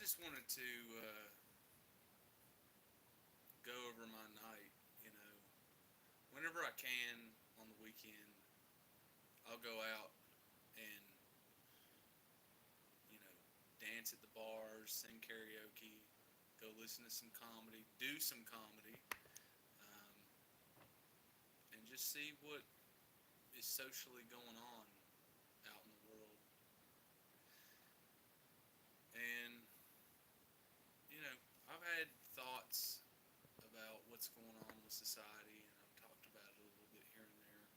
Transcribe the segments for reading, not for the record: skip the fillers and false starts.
just wanted to go over my night. You know, whenever I can on the weekend, I'll go out and you know dance at the bars, sing karaoke, go listen to some comedy, do some comedy, um, and just see what is socially going on out in the world. And you know, I've had thoughts about what's going on with society, and I've talked about it a little bit here and there.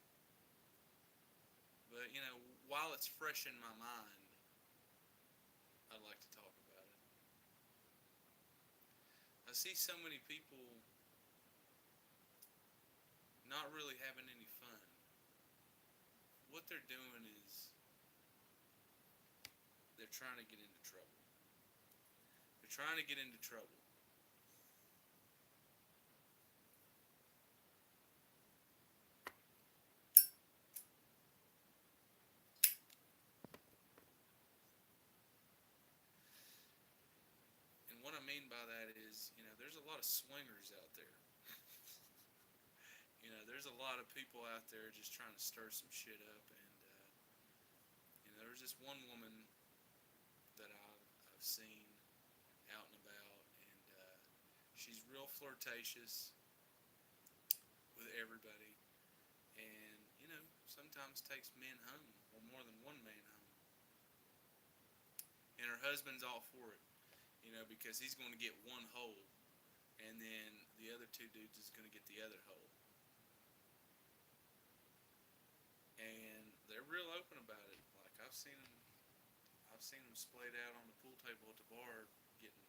But you know, while it's fresh in my mind, I'd like to talk about it. I see so many people not really having any fun. What they're doing is they're trying to get into trouble. They're trying to get into trouble. And what I mean by that is, you know, there's a lot of swingers out there. You know, there's a lot of people out there just trying to stir some shit up. And, you know, there's this one woman that I've seen out and about, and she's real flirtatious with everybody. And, you know, sometimes takes men home, or more than one man home. And her husband's all for it, you know, because he's going to get one hole, and then the other two dudes is going to get the other hole. And they're real open about it. Like I've seen them splayed out on the pool table at the bar, getting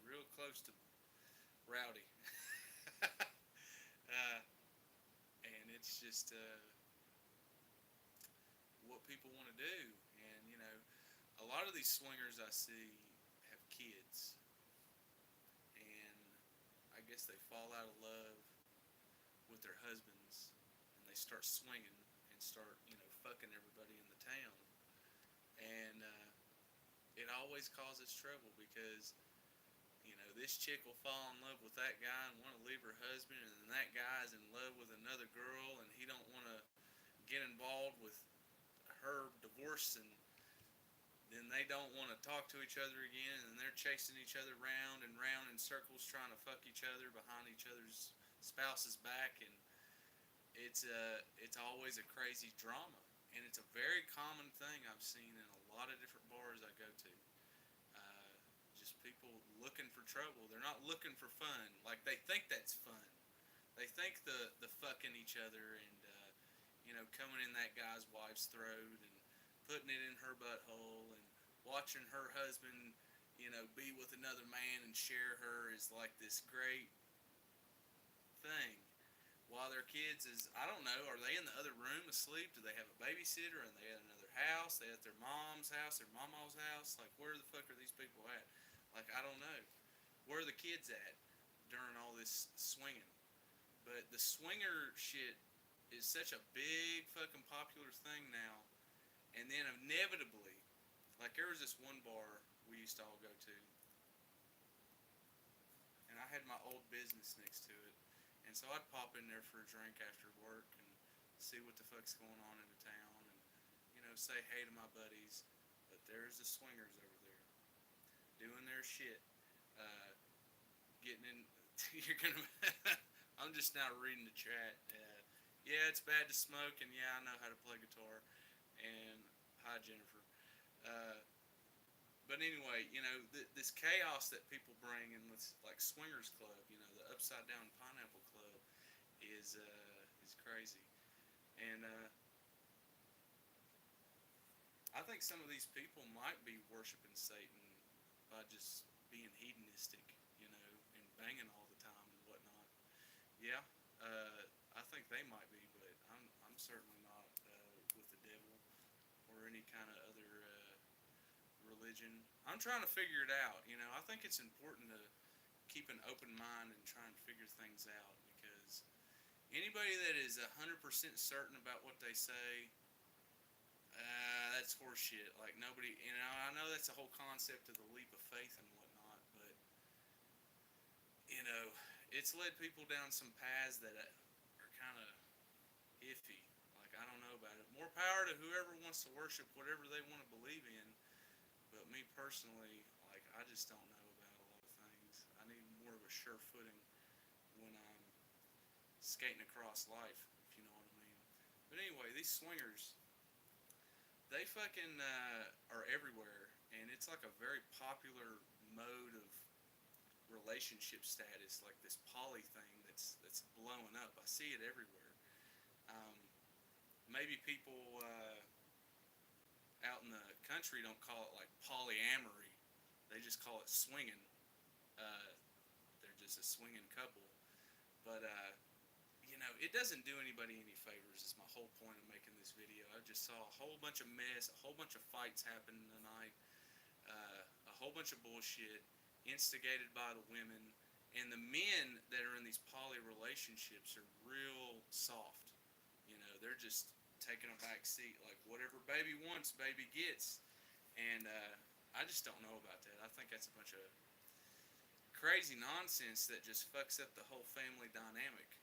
real close to rowdy. And it's just what people want to do. And you know, a lot of these swingers I see have kids, and I guess they fall out of love with their husbands, and they start swinging and start fucking everybody in the town. And it always causes trouble because this chick will fall in love with that guy and want to leave her husband, and then that guy is in love with another girl, and he don't want to get involved with her divorce, and then they don't want to talk to each other again, and they're chasing each other round and round in circles, trying to fuck each other behind each other's spouse's back, and it's always a crazy drama, and it's a very common thing I've seen in a lot of different bars I go to. Uh, just people looking for trouble. They're not looking for fun. Like they think that's fun. They think the fucking each other and coming in that guy's wife's throat and putting it in her butthole and watching her husband be with another man and share her is like this great thing. While their kids is, I don't know, are they in the other room asleep? Do they have a babysitter? Are they at another house? They at their mom's house, their mama's house? Like, where the fuck are these people at? Like, I don't know. Where are the kids at during all this swinging? But the swinger shit is such a big fucking popular thing now. And then inevitably, like, there was this one bar we used to all go to, and I had my old business next to it. And so I'd pop in there for a drink after work and see what the fuck's going on in the town and, say hey to my buddies. But there's the swingers over there doing their shit. Uh, Getting in. You're gonna. I'm just now reading the chat. Yeah, it's bad to smoke, and yeah, I know how to play guitar. And hi, Jennifer. Uh, but anyway, this chaos that people bring in with like swingers club, the upside down pineapple club, is crazy. And I think some of these people might be worshiping Satan by just being hedonistic, and banging all the time and whatnot. Yeah, I think they might be, but I'm certainly not with the devil or any kind of other religion. I'm trying to figure it out. I think it's important to keep an open mind and try and figure things out because anybody that is 100% certain about what they say, that's horseshit. Like nobody, I know that's the whole concept of the leap of faith and whatnot, it's led people down some paths that are kind of iffy. Like, I don't know about it. More power to whoever wants to worship whatever they want to believe in. But me personally, like, I just don't know about a lot of things. I need more of a sure footing when I'm skating across life, if you know what I mean. But anyway, these swingers, they fucking are everywhere, and it's like a very popular mode of relationship status, like this poly thing that's blowing up. I see it everywhere. Um, Maybe people out in the country don't call it like polyamory; they just call it swinging. Uh, they're just a swinging couple, but it doesn't do anybody any favors. Is my whole point of making this video. I just saw a whole bunch of mess, a whole bunch of fights happening tonight, a whole bunch of bullshit instigated by the women, and the men that are in these poly relationships are real soft. They're just taking a back seat, like whatever baby wants, baby gets, and I just don't know about that. I think that's a bunch of crazy nonsense that just fucks up the whole family dynamic.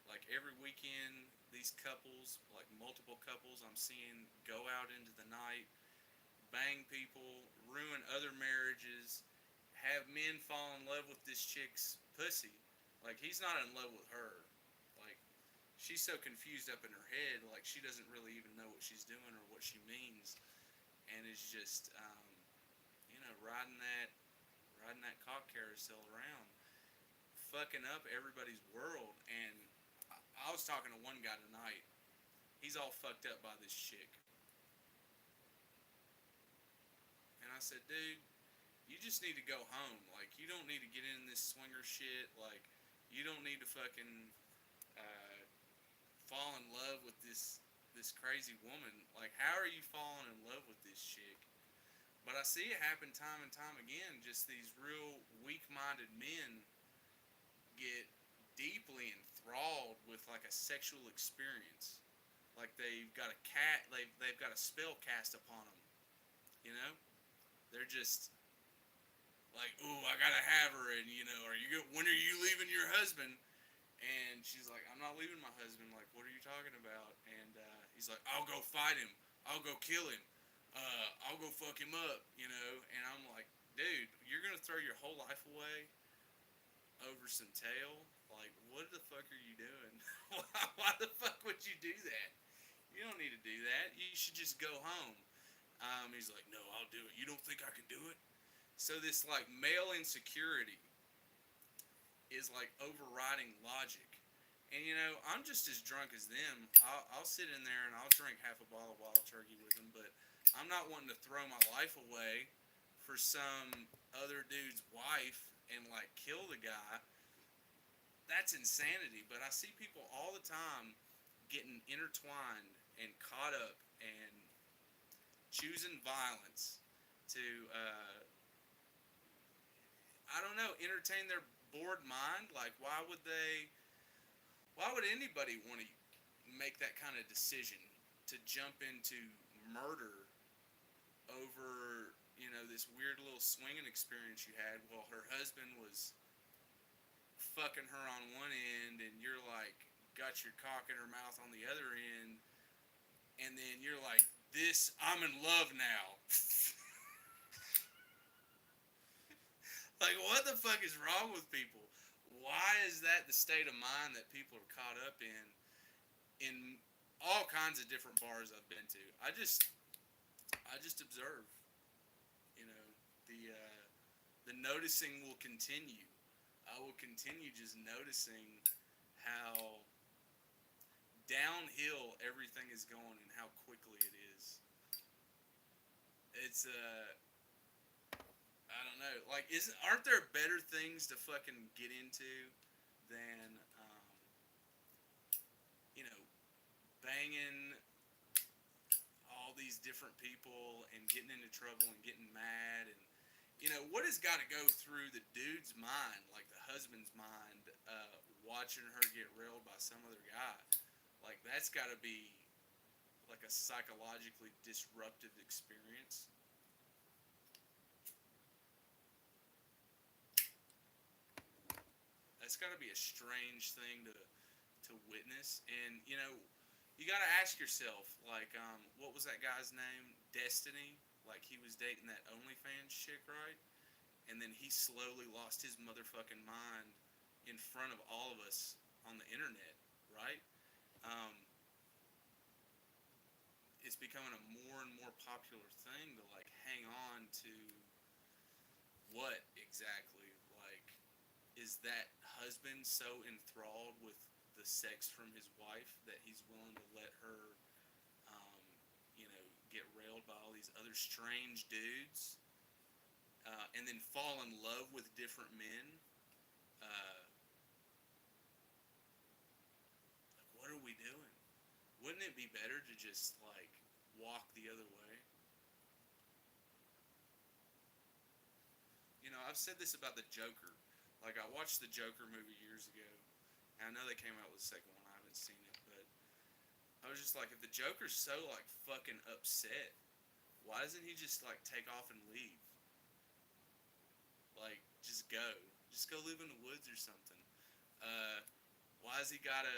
Like every weekend, these couples, like multiple couples, I'm seeing go out into the night, bang people, ruin other marriages, have men fall in love with this chick's pussy. Like, he's not in love with her. Like, she's so confused up in her head, like she doesn't really even know what she's doing or what she means, and is just, riding that cock carousel around, fucking up everybody's world. And I was talking to one guy tonight. He's all fucked up by this chick. And I said, dude, you just need to go home. Like, you don't need to get in this swinger shit. Like, you don't need to fucking uh, fall in love with this crazy woman. Like, how are you falling in love with this chick? But I see it happen time and time again. Just these real weak-minded men get deeply enthralled with like a sexual experience. Like they've got a spell cast upon them. You know, they're just like, ooh, I gotta have her, and when are you leaving your husband? And she's like, I'm not leaving my husband. Like, what are you talking about? And he's like, I'll go fight him. I'll go kill him. I'll go fuck him up. And I'm like, dude, you're gonna throw your whole life away over some tail? Like, what the fuck are you doing? Why the fuck would you do that? You don't need to do that. You should just go home. He's like, no, I'll do it. You don't think I can do it? So this like male insecurity is like overriding logic. And I'm just as drunk as them. I'll sit in there and I'll drink half a bottle of Wild Turkey with them, but I'm not wanting to throw my life away for some other dude's wife and like kill the guy. That's insanity. But I see people all the time getting intertwined and caught up and choosing violence to I don't know, entertain their bored mind. Like, why would anybody want to make that kind of decision to jump into murder over, this weird little swinging experience you had while her husband was fucking her on one end, and you're like, got your cock in her mouth on the other end, and then you're like, I'm in love now. Like, what the fuck is wrong with people? Why is that the state of mind that people are caught up in all kinds of different bars I've been to? I just observe. The noticing will continue. I will continue just noticing how downhill everything is going and how quickly it is. It's I don't know. Like, aren't there better things to fucking get into than banging all these different people and getting into trouble and getting mad? And what has got to go through the dude's mind, like the husband's mind, watching her get railed by some other guy? Like, that's got to be like a psychologically disruptive experience. that's got to be a strange thing to witness. And you got to ask yourself, like, what was that guy's name? Destiny. Like he was dating that OnlyFans chick, right? And then he slowly lost his motherfucking mind in front of all of us on the internet, right? Um, it's becoming a more and more popular thing to like hang on to what exactly, like, is that husband so enthralled with the sex from his wife that he's willing to let her, um, get railed by all these other strange dudes, and then fall in love with different men? Like, what are we doing? Wouldn't it be better to just like walk the other way? I've said this about the Joker. Like, I watched the Joker movie years ago, and I know they came out with the second one. I haven't seen it, but I was just like, if the Joker's so like fucking upset, why doesn't he just like take off and leave? Like, just go live in the woods or something. Uh, why has he gotta,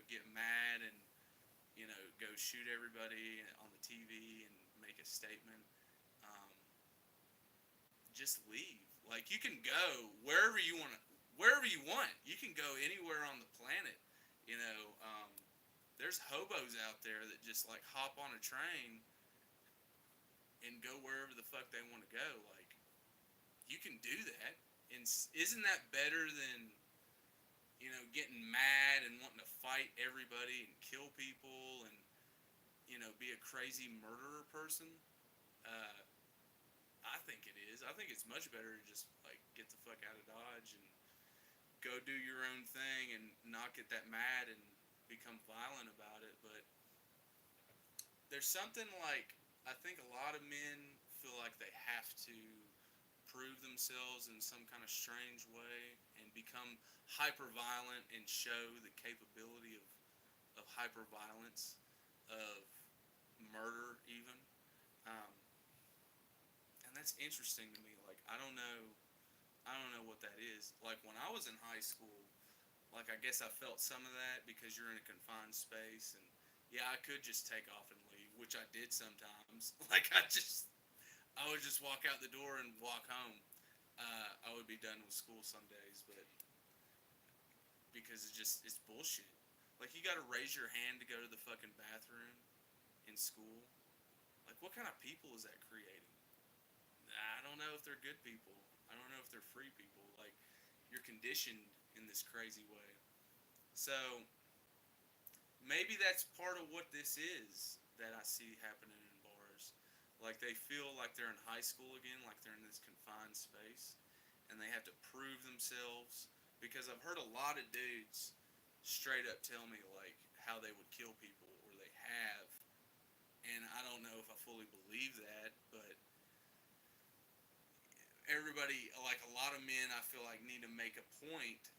get mad and go shoot everybody on the TV and make a statement? Um, just leave. Like, you can go wherever you want to, wherever you want. You can go anywhere on the planet. You know, um, there's hobos out there that just like hop on a train and go wherever the fuck they want to go. Like, you can do that. And isn't that better than getting mad and wanting to fight everybody and kill people and be a crazy murderer person? Uh, I think it is. I think it's much better to just like get the fuck out of Dodge and go do your own thing and not get that mad and become violent about it. But there's something like, I think a lot of men feel like they have to prove themselves in some kind of strange way and become hyper violent and show the capability of hyper violence, of murder even. Um, and that's interesting to me. Like, I don't know what that is. Like, when I was in high school, like, I guess I felt some of that because you're in a confined space, and yeah, I could just take off and leave, which I did sometimes. Like, I would just walk out the door and walk home. I would be done with school some days, but because it's bullshit. Like, you got to raise your hand to go to the fucking bathroom in school. Like, what kind of people is that creating? I don't know if they're good people. I don't know if they're free people. Like, you're conditioned in this crazy way. So maybe that's part of what this is that I see happening in bars. Like, they feel like they're in high school again, like they're in this confined space, and they have to prove themselves. Because I've heard a lot of dudes straight up tell me like how they would kill people or they have, and I don't know if I fully believe that, but everybody, like a lot of men, I feel like need to make a point,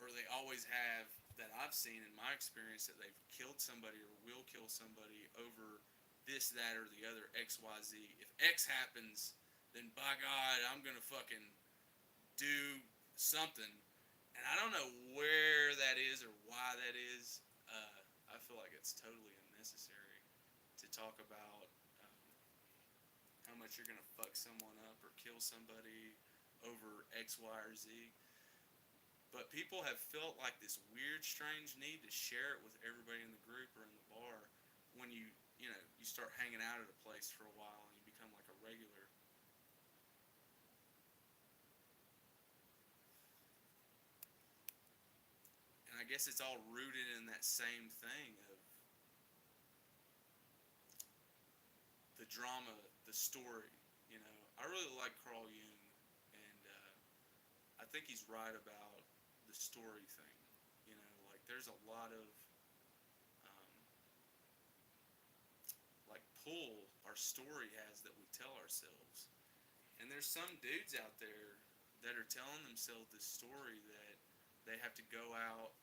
or they always have, that I've seen in my experience, that they've killed somebody or will kill somebody over this, that, or the other, X, Y, Z. If X happens, then by God, I'm gonna fucking do something. And I don't know where that is or why that is. I feel like it's totally unnecessary to talk about how much you're gonna fuck someone up or kill somebody over X, Y, or Z. But people have felt like this weird, strange need to share it with everybody in the group or in the bar when you start hanging out at a place for a while and you become like a regular. And I guess it's all rooted in that same thing of the drama, the story. I really like Carl Jung, and I think he's right about the story thing. Like there's a lot of um, like pull our story has that we tell ourselves, and there's some dudes out there that are telling themselves this story that they have to go out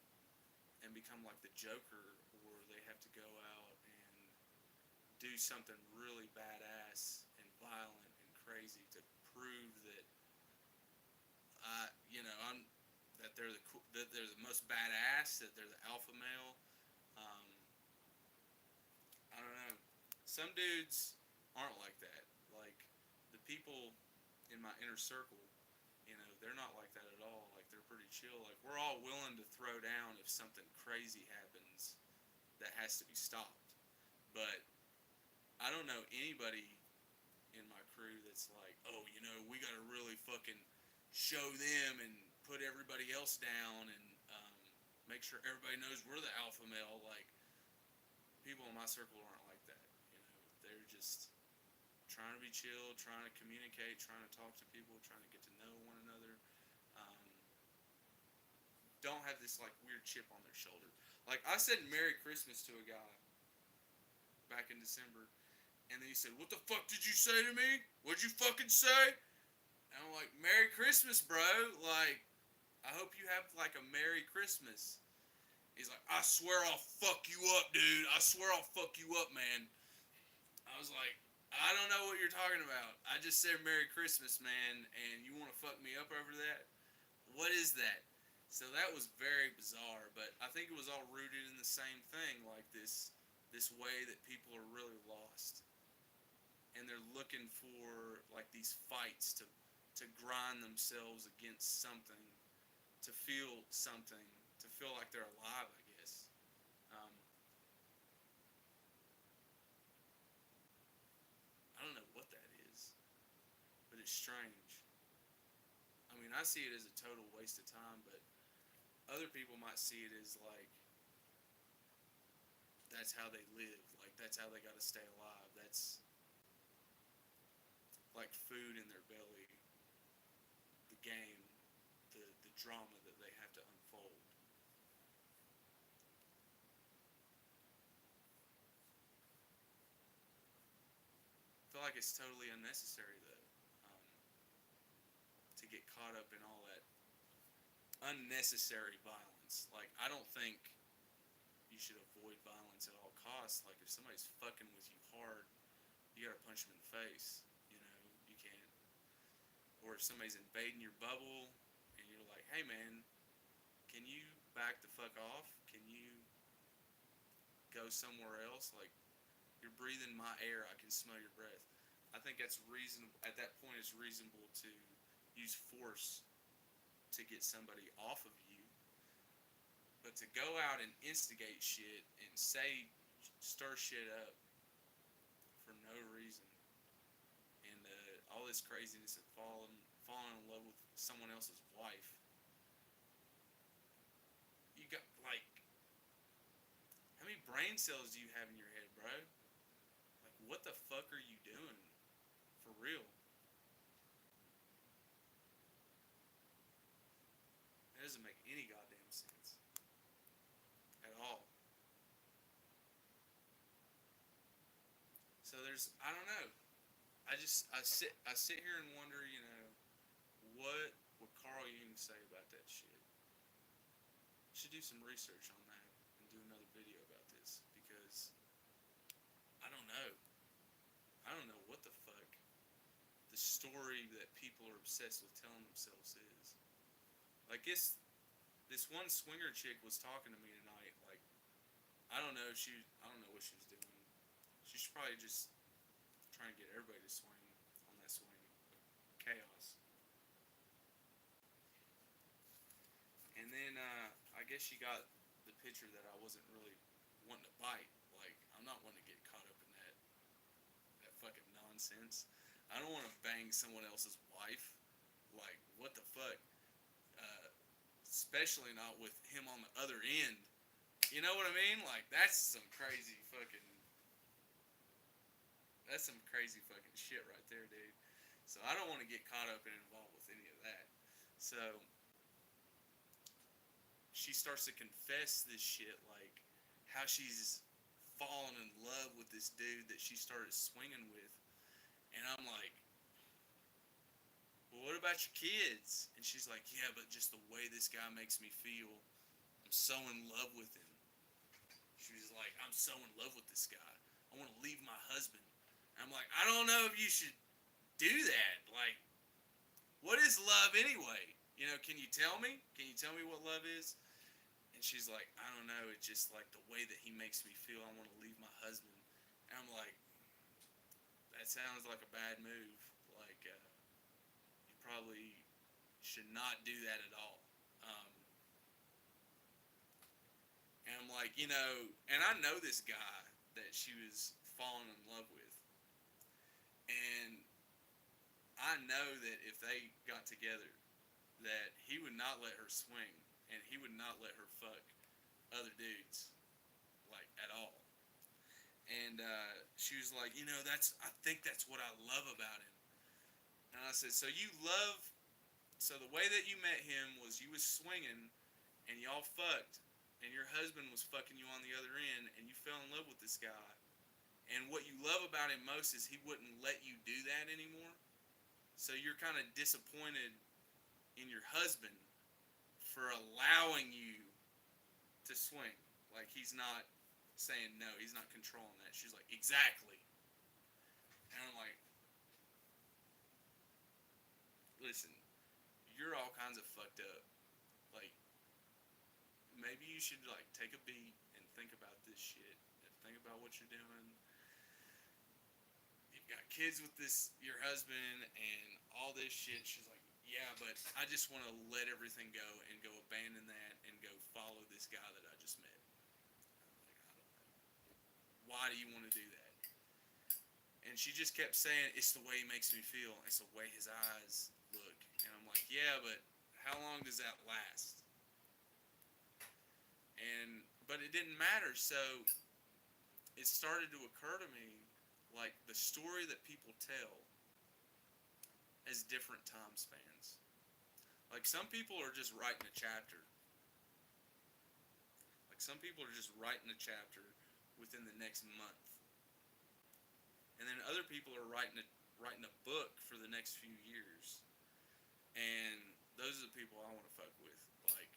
and become like the Joker, or they have to go out and do something really badass and violent and crazy to prove that I'm that that they're the most badass, that they're the alpha male. Um, I don't know. Some dudes aren't like that. Like the people in my inner circle, they're not like that at all. Like they're pretty chill. Like we're all willing to throw down if something crazy happens that has to be stopped. But I don't know anybody in my crew that's like, oh, we got to really fucking show them and put everybody else down and make sure everybody knows we're the alpha male. Like people in my circle aren't like that. They're just trying to be chill, trying to communicate, trying to talk to people, trying to get to know one another. Um, don't have this like weird chip on their shoulder. Like I said Merry Christmas to a guy back in December, and then he said, "What the fuck did you say to me? What'd you fucking say?" And I'm like, "Merry Christmas, bro. Like, I hope you have like a Merry Christmas." He's like, "I swear I'll fuck you up, dude. I swear I'll fuck you up, man." I was like, "I don't know what you're talking about. I just said Merry Christmas, man, and you want to fuck me up over that? What is that?" So that was very bizarre, but I think it was all rooted in the same thing, like this way that people are really lost, and they're looking for like these fights to grind themselves against something, to feel something, to feel like they're alive, I guess. Um, I don't know what that is, but it's strange. I mean, I see it as a total waste of time, but other people might see it as like that's how they live. Like that's how they got to stay alive. That's like food in their belly, the game, the drama that they have to unfold. I feel like it's totally unnecessary though, um, to get caught up in all that unnecessary violence. Like I don't think you should avoid violence at all costs. Like if somebody's fucking with you hard, you gotta punch them in the face. You can't. Or if somebody's invading your bubble and you're like, hey man, can you back the fuck off? Can you go somewhere else? Like you're breathing my air, I can smell your breath. I think that's reasonable. At that point, it's reasonable to use force to get somebody off of you. But to go out and instigate shit and stir shit up for no reason, and all this craziness of falling in love with someone else's wife, you got like, how many brain cells do you have in your head, bro? Like, what the fuck are you doing? For real. That doesn't make any goddamn sense at all. So I don't know. I sit here and wonder, what would Carl Jung say about that shit? Should do some research on that and do another video about this because I don't know. I don't know what the fuck the story that people are obsessed with telling themselves is. Like this one swinger chick was talking to me tonight. Like I don't know what she was doing. She's probably just trying to get everybody to swing on that swing. Chaos. And then I guess she got the picture that I wasn't really wanting to bite. Like I'm not wanting to get caught up in that fucking nonsense. I don't want to bang someone else's wife. Like what the fuck? Uh, Especially not with him on the other end. You know what I mean? Like that's some crazy fucking. That's some crazy fucking shit right there, dude. So I don't want to get caught up and involved with any of that. So she starts to confess this shit, like how she's fallen in love with this dude that she started swinging with, and I'm like, well, what about your kids? And she's like, yeah, but just the way this guy makes me feel, I'm so in love with him. She was like, I'm so in love with this guy. I want to leave my husband. And I'm like, I don't know if you should do that. Like, what is love anyway? Can you tell me? Can you tell me what love is? And she's like, I don't know. It's just like the way that he makes me feel. I want to leave my husband. And I'm like, that sounds like a bad move. Like, you probably should not do that at all. Um, and I'm like, and I know this guy that she was falling in love with. And I know that if they got together, that he would not let her swing and he would not let her fuck other dudes, like, at all. And she was like, I think that's what I love about him. And I said, so the way that you met him was you was swinging and y'all fucked and your husband was fucking you on the other end and you fell in love with this guy. And what you love about him most is he wouldn't let you do that anymore. So you're kind of disappointed in your husband for allowing you to swing. Like, he's not saying no, he's not controlling that. She's like, exactly. And I'm like, listen, you're all kinds of fucked up. Like, maybe you should, like, take a beat and think about this shit. And think about what you're doing. You've got kids with your husband, and all this shit. She's like, yeah, but I just want to let everything go and go abandon that and go follow this guy that I just met. I'm like, I don't know. Why do you want to do that? And she just kept saying, it's the way he makes me feel. It's the way his eyes look. And I'm like, yeah, but how long does that last? But it didn't matter. So it started to occur to me, like, the story that people tell has different time spans. Like, some people are just writing a chapter. Like, some people are just writing a chapter within the next month. And then other people are writing a book for the next few years. And those are the people I want to fuck with. Like,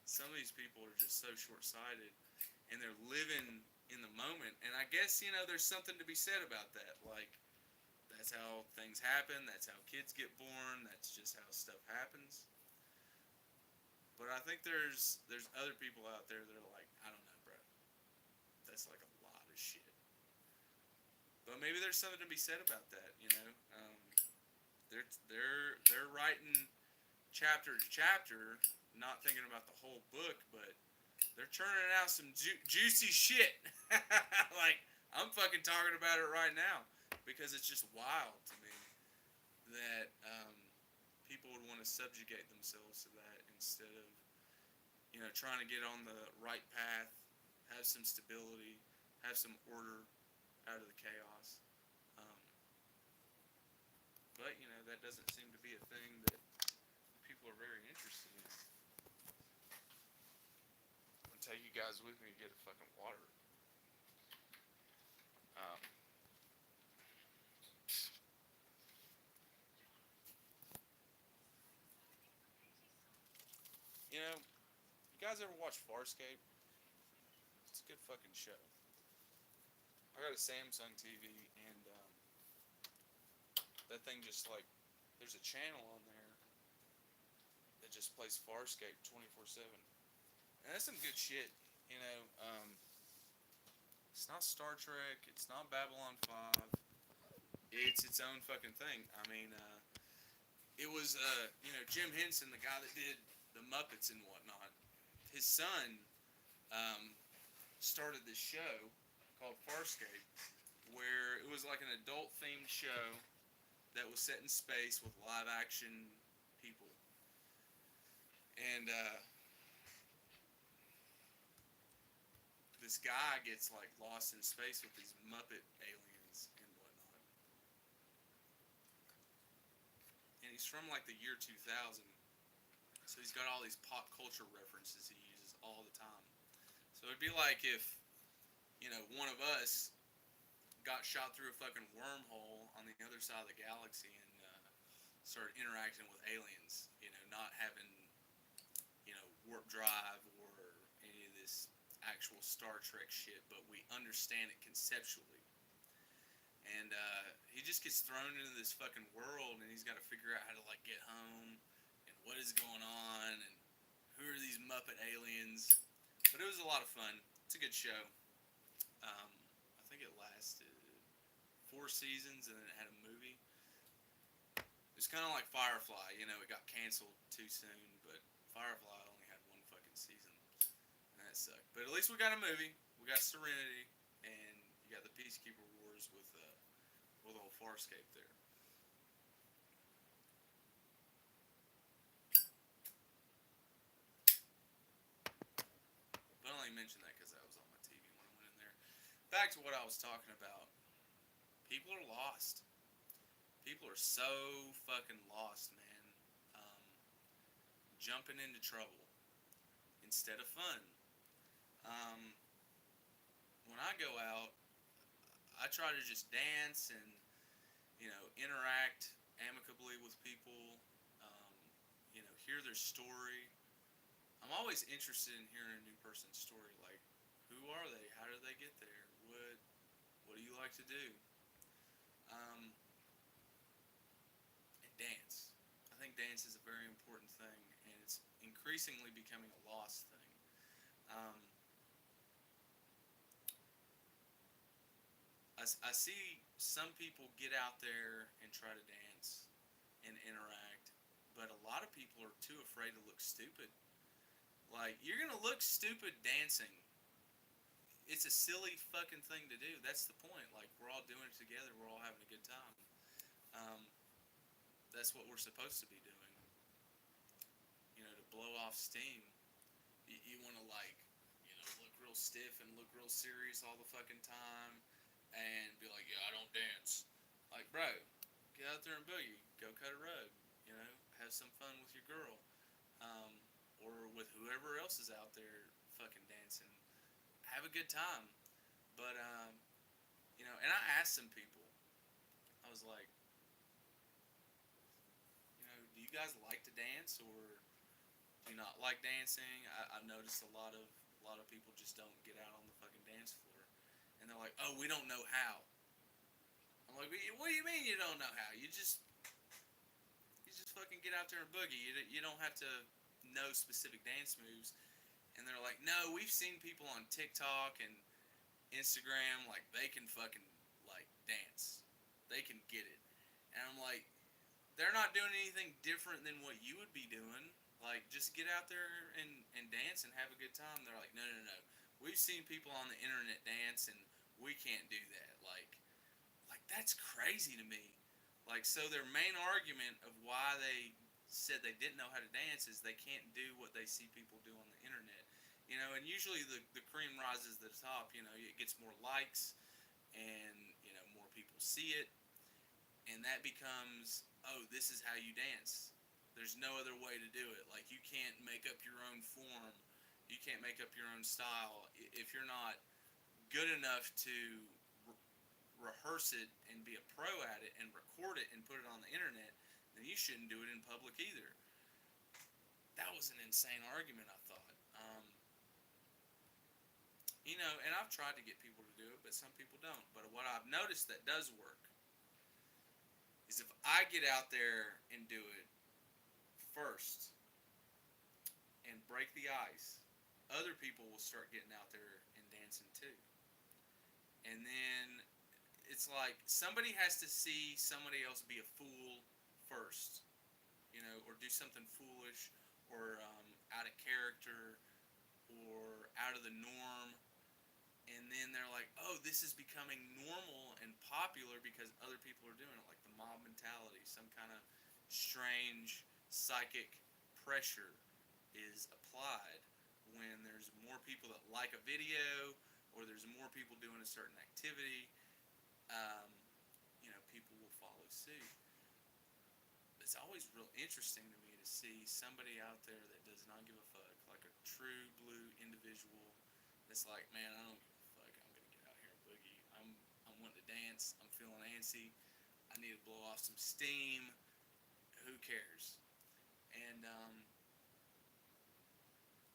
some of these people are just so short-sighted, and they're living in the moment. And I guess, there's something to be said about that. Like, that's how things happen. That's how kids get born. That's just how stuff happens. But I think there's other people out there that are like, I don't know, bro. That's like a lot of shit. But maybe there's something to be said about that. They're writing chapter to chapter, not thinking about the whole book, but they're churning out some juicy shit. Like, I'm fucking talking about it right now because it's just wild to me that people would want to subjugate themselves to that instead of, trying to get on the right path, have some stability, have some order out of the chaos. But, that doesn't seem to be a thing that people are very interested in. I'll take you guys with me to get a fucking water. Um, you guys ever watch Farscape? It's a good fucking show. I got a Samsung TV, and that thing just, like, there's a channel on there that just plays Farscape 24/7. And that's some good shit, you know. It's not Star Trek. It's not Babylon 5. It's its own fucking thing. I mean, it was, Jim Henson, the guy that did the Muppets and whatnot. His son started this show called Farscape, where it was like an adult-themed show that was set in space with live-action people. And this guy gets, like, lost in space with these Muppet aliens and whatnot. And he's from, like, the year 2000. So he's got all these pop culture references he uses all the time. So it'd be like if, one of us got shot through a fucking wormhole on the other side of the galaxy and started interacting with aliens, not having, warp drive or any of this actual Star Trek shit, but we understand it conceptually. And he just gets thrown into this fucking world, and he's got to figure out how to, like, get home and what is going on and who are these Muppet aliens. But it was a lot of fun. It's a good show. I think it lasted 4 seasons and then it had a movie. It's kind of like Firefly, you know, it got canceled too soon, but Firefly only had one fucking season, and that sucked. But at least we got a movie. We got Serenity, and you got the Peacekeeper Wars with old Farscape there. But I only mentioned that because that was on my TV when I went in there. Back to what I was talking about. People are lost. People are so fucking lost, man. Um, Jumping into trouble instead of fun. Um, when I go out, I try to just dance and interact amicably with people. Um, hear their story. I'm always interested in hearing a new person's story. Like, who are they? How did they get there? What do you like to do? Um, and dance. I think dance is a very important thing, and it's increasingly becoming a lost thing. Um, I see some people get out there and try to dance and interact, but a lot of people are too afraid to look stupid. Like, you're gonna look stupid dancing. It's a silly fucking thing to do. That's the point. Like, we're all doing it together. We're all having a good time. Um, that's what we're supposed to be doing. To blow off steam. You want to look real stiff and look real serious all the fucking time, and be like, yeah, I don't dance. Like, bro, get out there and boogie. Go cut a rug. Have some fun with your girl, um, or with whoever else is out there fucking dancing. Have a good time. But and I asked some people. I was like, do you guys like to dance, or do you not like dancing? I've noticed a lot of people just don't get out on the fucking dance floor, and they're like, oh, we don't know how. I'm like, what do you mean you don't know how? You just fucking get out there and boogie. You don't have to know specific dance moves. And they're like, no, we've seen people on TikTok and Instagram, like, they can fucking, like, dance. They can get it. And I'm like, they're not doing anything different than what you would be doing. Like, just get out there and dance and have a good time. They're like, no, no, no. We've seen people on the internet dance, and we can't do that. Like that's crazy to me. Like, so their main argument of why they said they didn't know how to dance is they can't do what they see people do on the internet. And usually the cream rises to the top. It gets more likes, and more people see it, and that becomes, oh, this is how you dance. There's no other way to do it. Like, you can't make up your own form. You can't make up your own style. If you're not good enough to rehearse it and be a pro at it and record it and put it on the internet, then you shouldn't do it in public either. That was an insane argument, I thought. And I've tried to get people to do it, but some people don't. But what I've noticed that does work is if I get out there and do it first and break the ice, other people will start getting out there and dancing too. And then it's like somebody has to see somebody else be a fool first, or do something foolish, or out of character, or out of the norm. And then they're like, oh, this is becoming normal and popular because other people are doing it, like the mob mentality. Some kind of strange psychic pressure is applied when there's more people that like a video, or there's more people doing a certain activity. Um, People will follow suit. It's always real interesting to me to see somebody out there that does not give a fuck, like a true blue individual that's like, man, I don't give a fuck. I'm gonna get out here and boogie. I'm wanting to dance. I'm feeling antsy. I need to blow off some steam. Who cares? And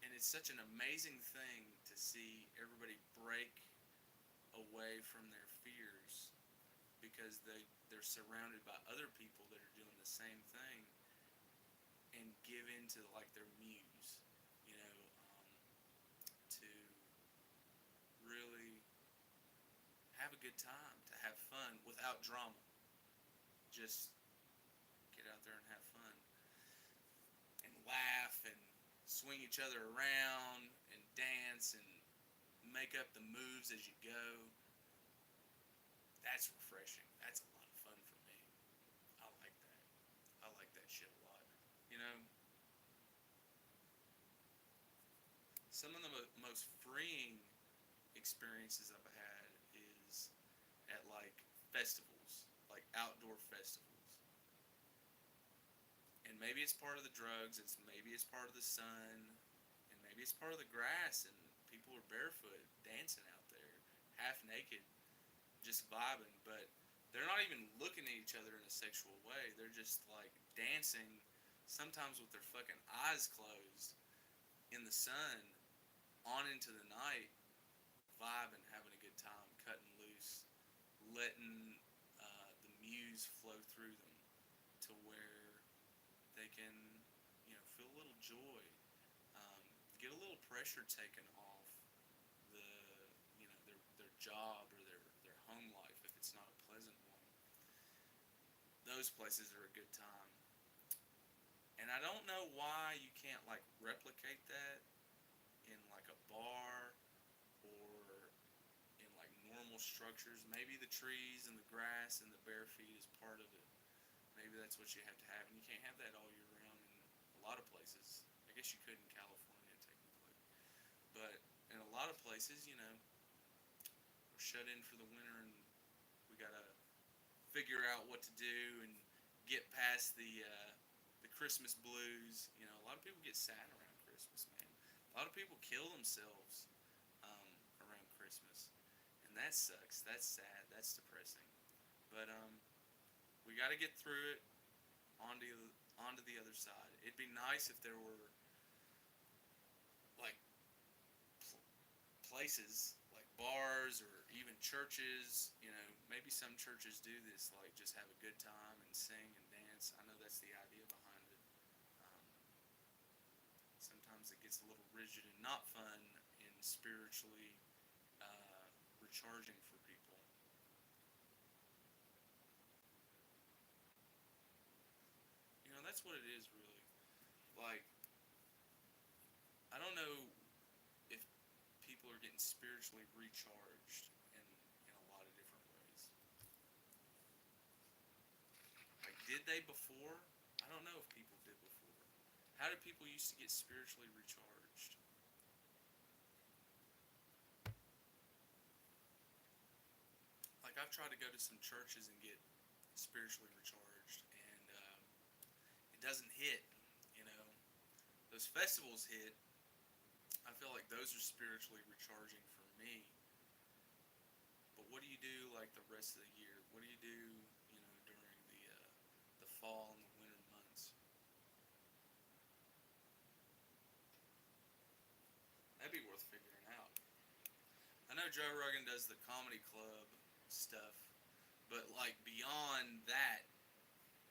and it's such an amazing thing to see everybody break away from their fears because they're surrounded by other people that are doing the same thing, and give into like their muse, you know, to really have a good time, to have fun without drama. Just get out there and have fun and laugh and swing each other around and dance and make up the moves as you go. That's refreshing. That's a lot of fun for me. I like that. I like that shit a lot. You know, some of the most freeing experiences I've had is at like festivals, like outdoor festivals. And maybe it's part of the drugs, maybe it's part of the sun, and maybe it's part of the grass and people are barefoot dancing out there, half naked, just vibing, but they're not even looking at each other in a sexual way. They're just like dancing, sometimes with their fucking eyes closed in the sun, on into the night, vibing, having a good time, cutting loose, letting the muse flow through them to where they can, you know, feel a little joy, um, get a little pressure taken off the, you know, their job or their home life if it's not a pleasant one. Those places are a good time. And I don't know why you can't like replicate that in like a bar or in like normal structures. Maybe the trees and the grass and the bare feet is part of it. Maybe that's what you have to have, and you can't have that all year round in a lot of places. I guess you could in California technically, but in a lot of places, you know, we're shut in for the winter, and we gotta figure out what to do and get past the Christmas blues. You know, a lot of people get sad around Christmas, man. A lot of people kill themselves around Christmas, and that sucks. That's sad. That's depressing. But we got to get through it onto onto the other side. It'd be nice if there were like places like bars or even churches. You know, maybe some churches do this, like just have a good time and sing and dance. I know that's the idea behind it. Um, Sometimes it gets a little rigid and not fun and spiritually recharging for people. You know, that's what it is really. Like, I don't know if people are getting spiritually recharged in a lot of different ways. Like, did they before? I don't know if people did before. How did people used to get spiritually recharged? Like, I've tried to go to some churches and get spiritually recharged, and it doesn't hit. You know, those festivals hit. I feel like those are spiritually recharging for me. But what do you do like the rest of the year? What do you do, you know, during the fall and the winter months? That'd be worth figuring out. I know Joe Rogan does the comedy club stuff, but like beyond that,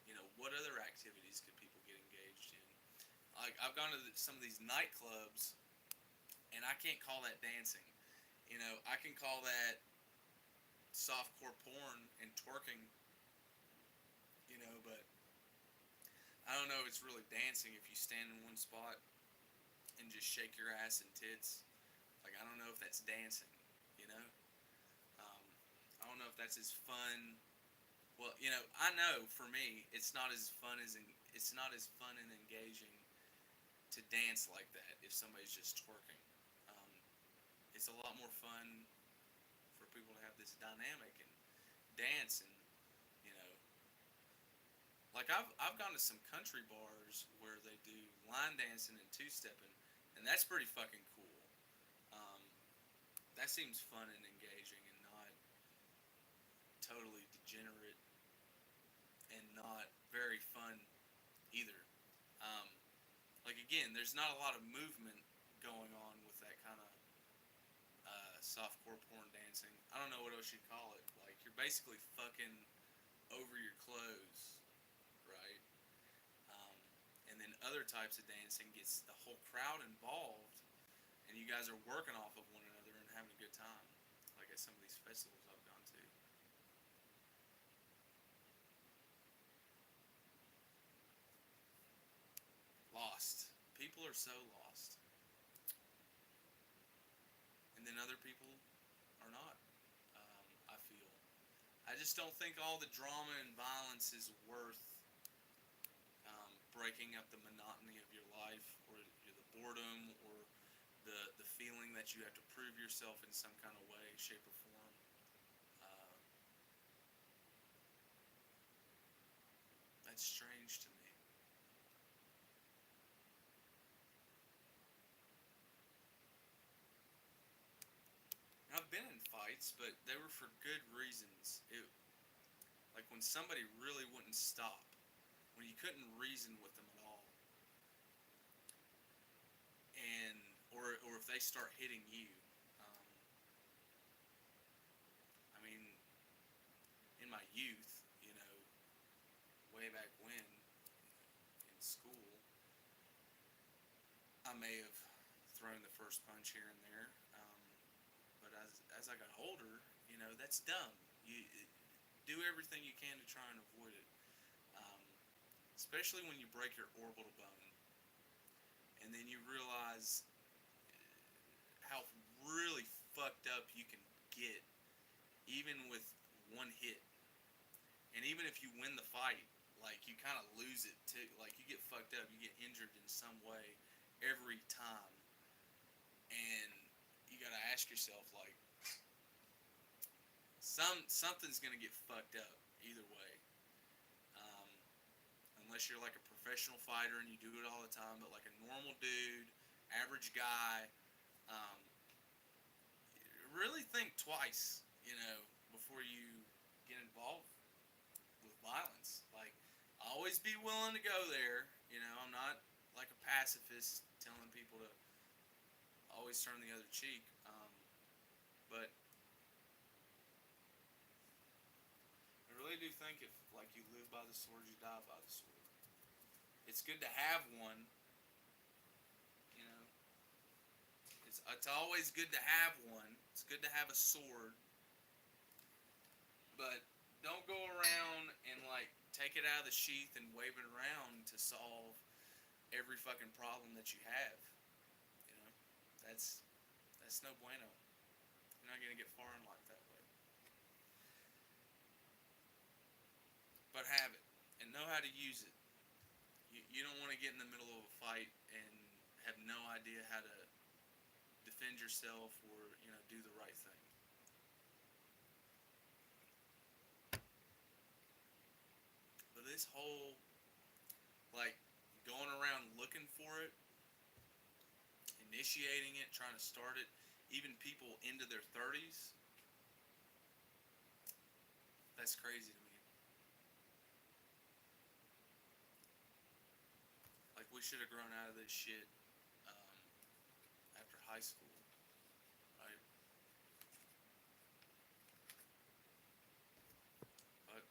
you know, what other activities could people get engaged in? Like I've gone to some of these nightclubs, and I can't call that dancing. You know, I can call that softcore porn and twerking. You know, but I don't know if it's really dancing if you stand in one spot and just shake your ass and tits. Like I don't know if that's dancing. You know, um, I don't know if that's as fun. Well, you know, I know for me, it's not as fun and engaging to dance like that if somebody's just twerking. Um, it's a lot more fun for people to have this dynamic and dance and you know, like I've gone to some country bars where they do line dancing and two stepping, and that's pretty fucking cool. Um, that seems fun and engaging and not totally degenerate and not very fun either. Um, like again, there's not a lot of movement going on with that kind of softcore porn dancing. I don't know what else you'd call it. Like you're basically fucking over your clothes, right? Um, and then then other types of dancing gets the whole crowd involved, and you guys are working off of one another and having a good time, like at some of these festivals I've gone to. Lost. People are so lost, and then other people are not. I feel. I just don't think all the drama and violence is worth breaking up the monotony of your life, or the boredom, or the feeling that you have to prove yourself in some kind of way, shape, or form. Uh, that's strange to me. And I've been in fights, but they were for good reasons. Like when somebody really wouldn't stop, when you couldn't reason with them at all, and or if they start hitting you. Um, I mean, in my youth, way back when in school, I may have thrown the first punch here and there. But as I got older, that's dumb. You do everything you can to try and avoid it, um, especially when you break your orbital bone, and then you realize how really fucked up you can get, even with one hit. And even if you win the fight, like you kind of lose it too. Like you get fucked up, you get injured in some way every time, and you gotta ask yourself like, something's gonna get fucked up either way. Um, Unless you're like a professional fighter and you do it all the time, but like a normal dude, average guy, um, really think twice, before you get involved with violence. Like, always be willing to go there. I'm not like a pacifist telling people to always turn the other cheek. But I really do think if like you live by the sword, you die by the sword. It's good to have one. You know, it's always good to have one. It's good to have a sword, but don't go around and like take it out of the sheath and wave it around to solve every fucking problem that you have. You know, that's that's no bueno. You're not gonna get far in life that way. But have it and know how to use it. You don't want to get in the middle of a fight and have no idea how to defend yourself or do the right thing. But this whole like going around looking for it, initiating it, trying to start it, even people into their 30s, that's crazy to me. Like we should have grown out of this shit um, after high school, right? But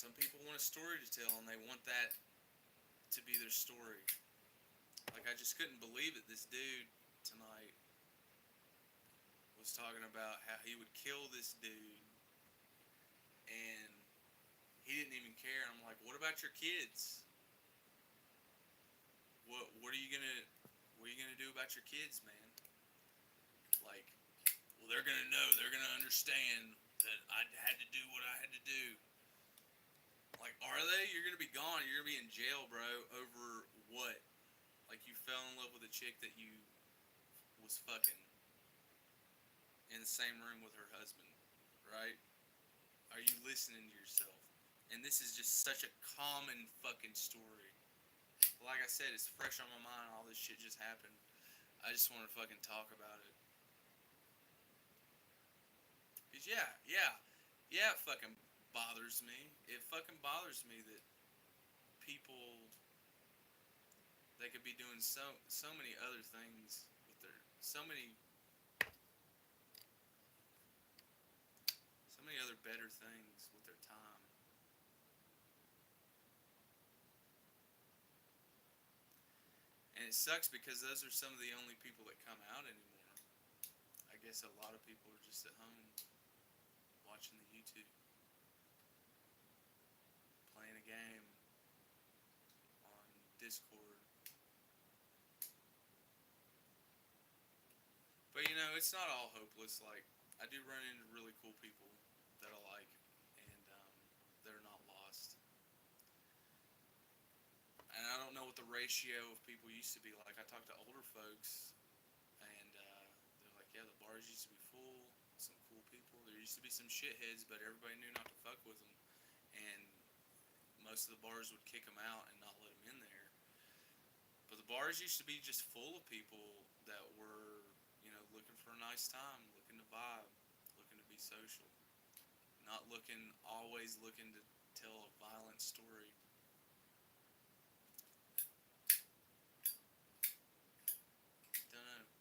some people want a story to tell and they want that to be their story. Like I just couldn't believe it. This dude tonight was talking about how he would kill this dude and he didn't even care. I'm like, what about your kids? What are you gonna do about your kids, man? Like, well, they're gonna know. They're gonna understand that I had to do what I had to do. Like, are they? You're gonna be gone. You're gonna be in jail, bro. Over what? Like, you fell in love with a chick that you was fucking in the same room with her husband, right? Are you listening to yourself? And this is just such a common fucking story. Like I said, it's fresh on my mind. All this shit just happened. I just want to fucking talk about it. Cause yeah, it fucking bothers me. It fucking bothers me that people, they could be doing so many other things with their so many other better things with their time. it sucks because those are some of the only people that come out anymore. I guess a lot of people are just at home watching the YouTube, playing a game on Discord. But you know, it's not all hopeless. Like, I do run into really cool people that I like, and they're not lost. And I don't know what the ratio of people used to be like. I talk to older folks, and they're like, "Yeah, the bars used to be full. Some cool people. There used to be some shitheads, but everybody knew not to fuck with them." And most of the bars would kick them out and not let them in there. But the bars used to be just full of people that were, looking for a nice time, looking to vibe, looking to be social, not always looking to tell a violent story.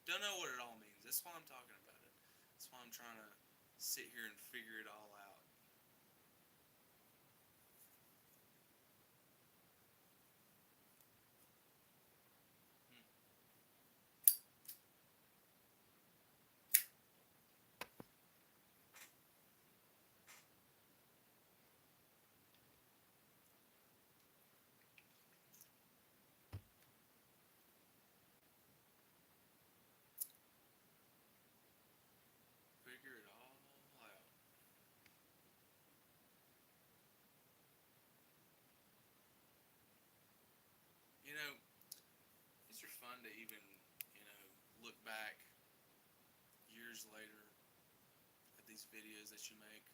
Don't know what it all means. That's why I'm talking about it. That's why I'm trying to sit here and figure it all out. Hmm. Figure it all out. You know, these are fun to even, look back years later at these videos that you make.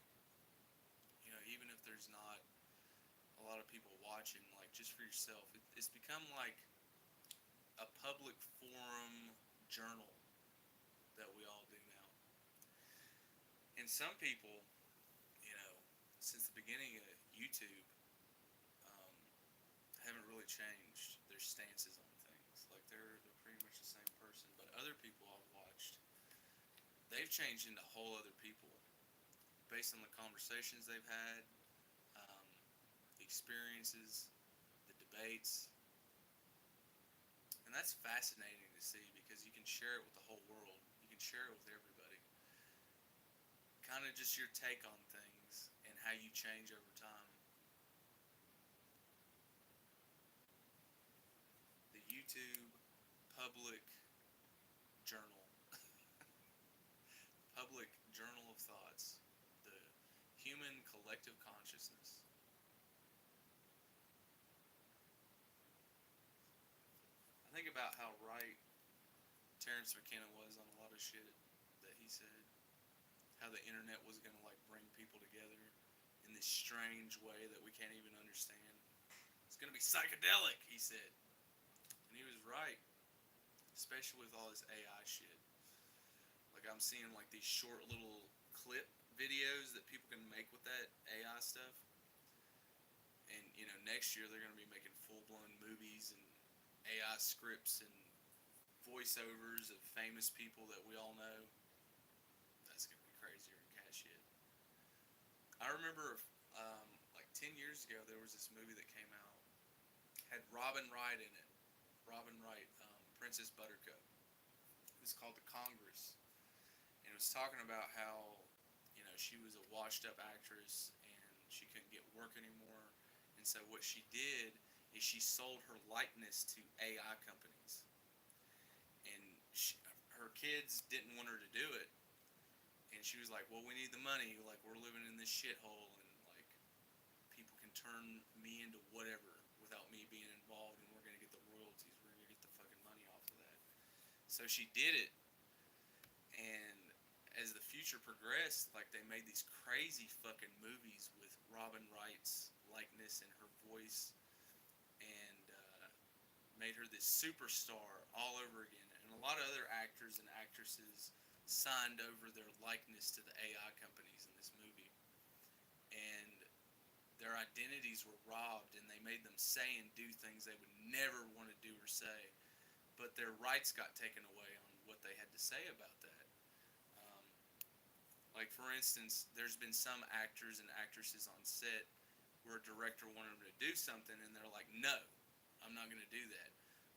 Even if there's not a lot of people watching, like just for yourself, it's become like a public forum journal that we all do now. And some people, you know, since the beginning of YouTube, um, haven't really changed their stances on things. Like they're pretty much the same person. But other people I've watched, they've changed into whole other people based on the conversations they've had, um, the experiences, the debates, and that's fascinating to see because you can share it with the whole world. You can share it with everybody. Kind of just your take on things and how you change over time. The YouTube public journal, public journal of thoughts, the human collective consciousness. I think about how right Terrence McKenna was on a lot of shit that he said. How the internet was gonna like bring people together in this strange way that we can't even understand. It's gonna be psychedelic, he said, and he was right, especially with all this AI shit. Like I'm seeing like these short little clip videos that people can make with that AI stuff, and next year they're gonna be making full blown movies and AI scripts and voiceovers of famous people that we all know. That's gonna be crazier than cat shit. I remember, like 10 years ago, there was this movie that came out, had Robin Wright in it. Robin Wright, Princess Buttercup. It was called The Congress, and it was talking about how she was a washed up actress and she couldn't get work anymore, and so what she did is she sold her likeness to AI companies, and her kids didn't want her to do it, and she was like, "Well, we need the money. Like we're living in this shithole, and like people can turn me into whatever without me being involved, and we're gonna get the royalties. We're gonna get the fucking money off of that." So she did it, and as the future progressed, like they made these crazy fucking movies with Robin Wright's likeness and her voice, and made her this superstar all over again. And a lot of other actors and actresses signed over their likeness to the AI companies in this movie, and their identities were robbed, and they made them say and do things they would never want to do or say, but their rights got taken away on what they had to say about that. Um, like for instance, there's been some actors and actresses on set where a director wanted them to do something, and they're like, "No, I'm not going to do that."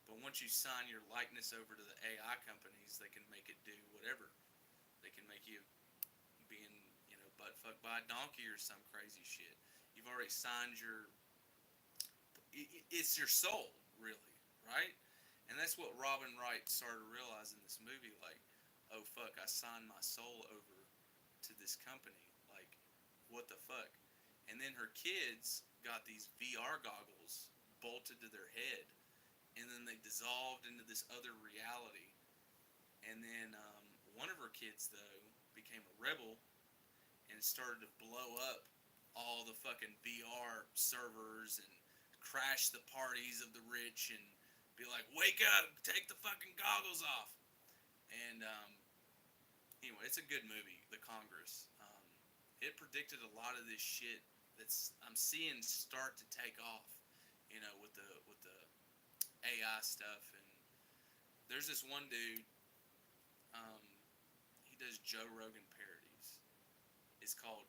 But once you sign your likeness over to the AI companies, they can make it do whatever. They can make you being, butt fucked by a donkey or some crazy shit. You've already signed your. It's your soul, really, right? And that's what Robin Wright started to realize in this movie. Like, oh fuck, I signed my soul over to this company. Like, what the fuck? And then her kids got these VR goggles bolted to their head, and then they dissolved into this other reality. And then one of her kids, though, became a rebel and started to blow up all the fucking VR servers and crash the parties of the rich and be like, wake up, take the fucking goggles off. And anyway, it's a good movie, The Congress. It predicted a lot of this shit that's I'm seeing start to take off, with the AI stuff. And there's this one dude, um, he does Joe Rogan parodies. It's called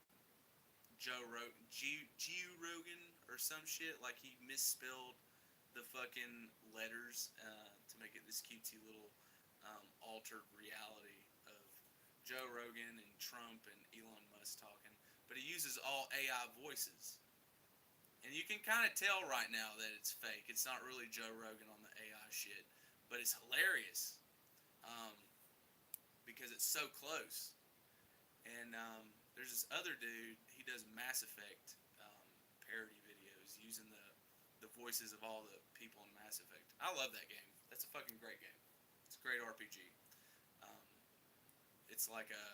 Rogan or some shit. Like he misspelled the fucking letters to make it this cutesy little altered reality of Joe Rogan and Trump and Elon Musk talking. But he uses all AI voices. And you can kind of tell right now that it's fake. It's not really Joe Rogan on the AI shit. But it's hilarious. Um, because it's so close. And there's this other dude. He does Mass Effect parody videos using the voices of all the people in Mass Effect. I love that game. That's a fucking great game. It's a great RPG. Um, it's like a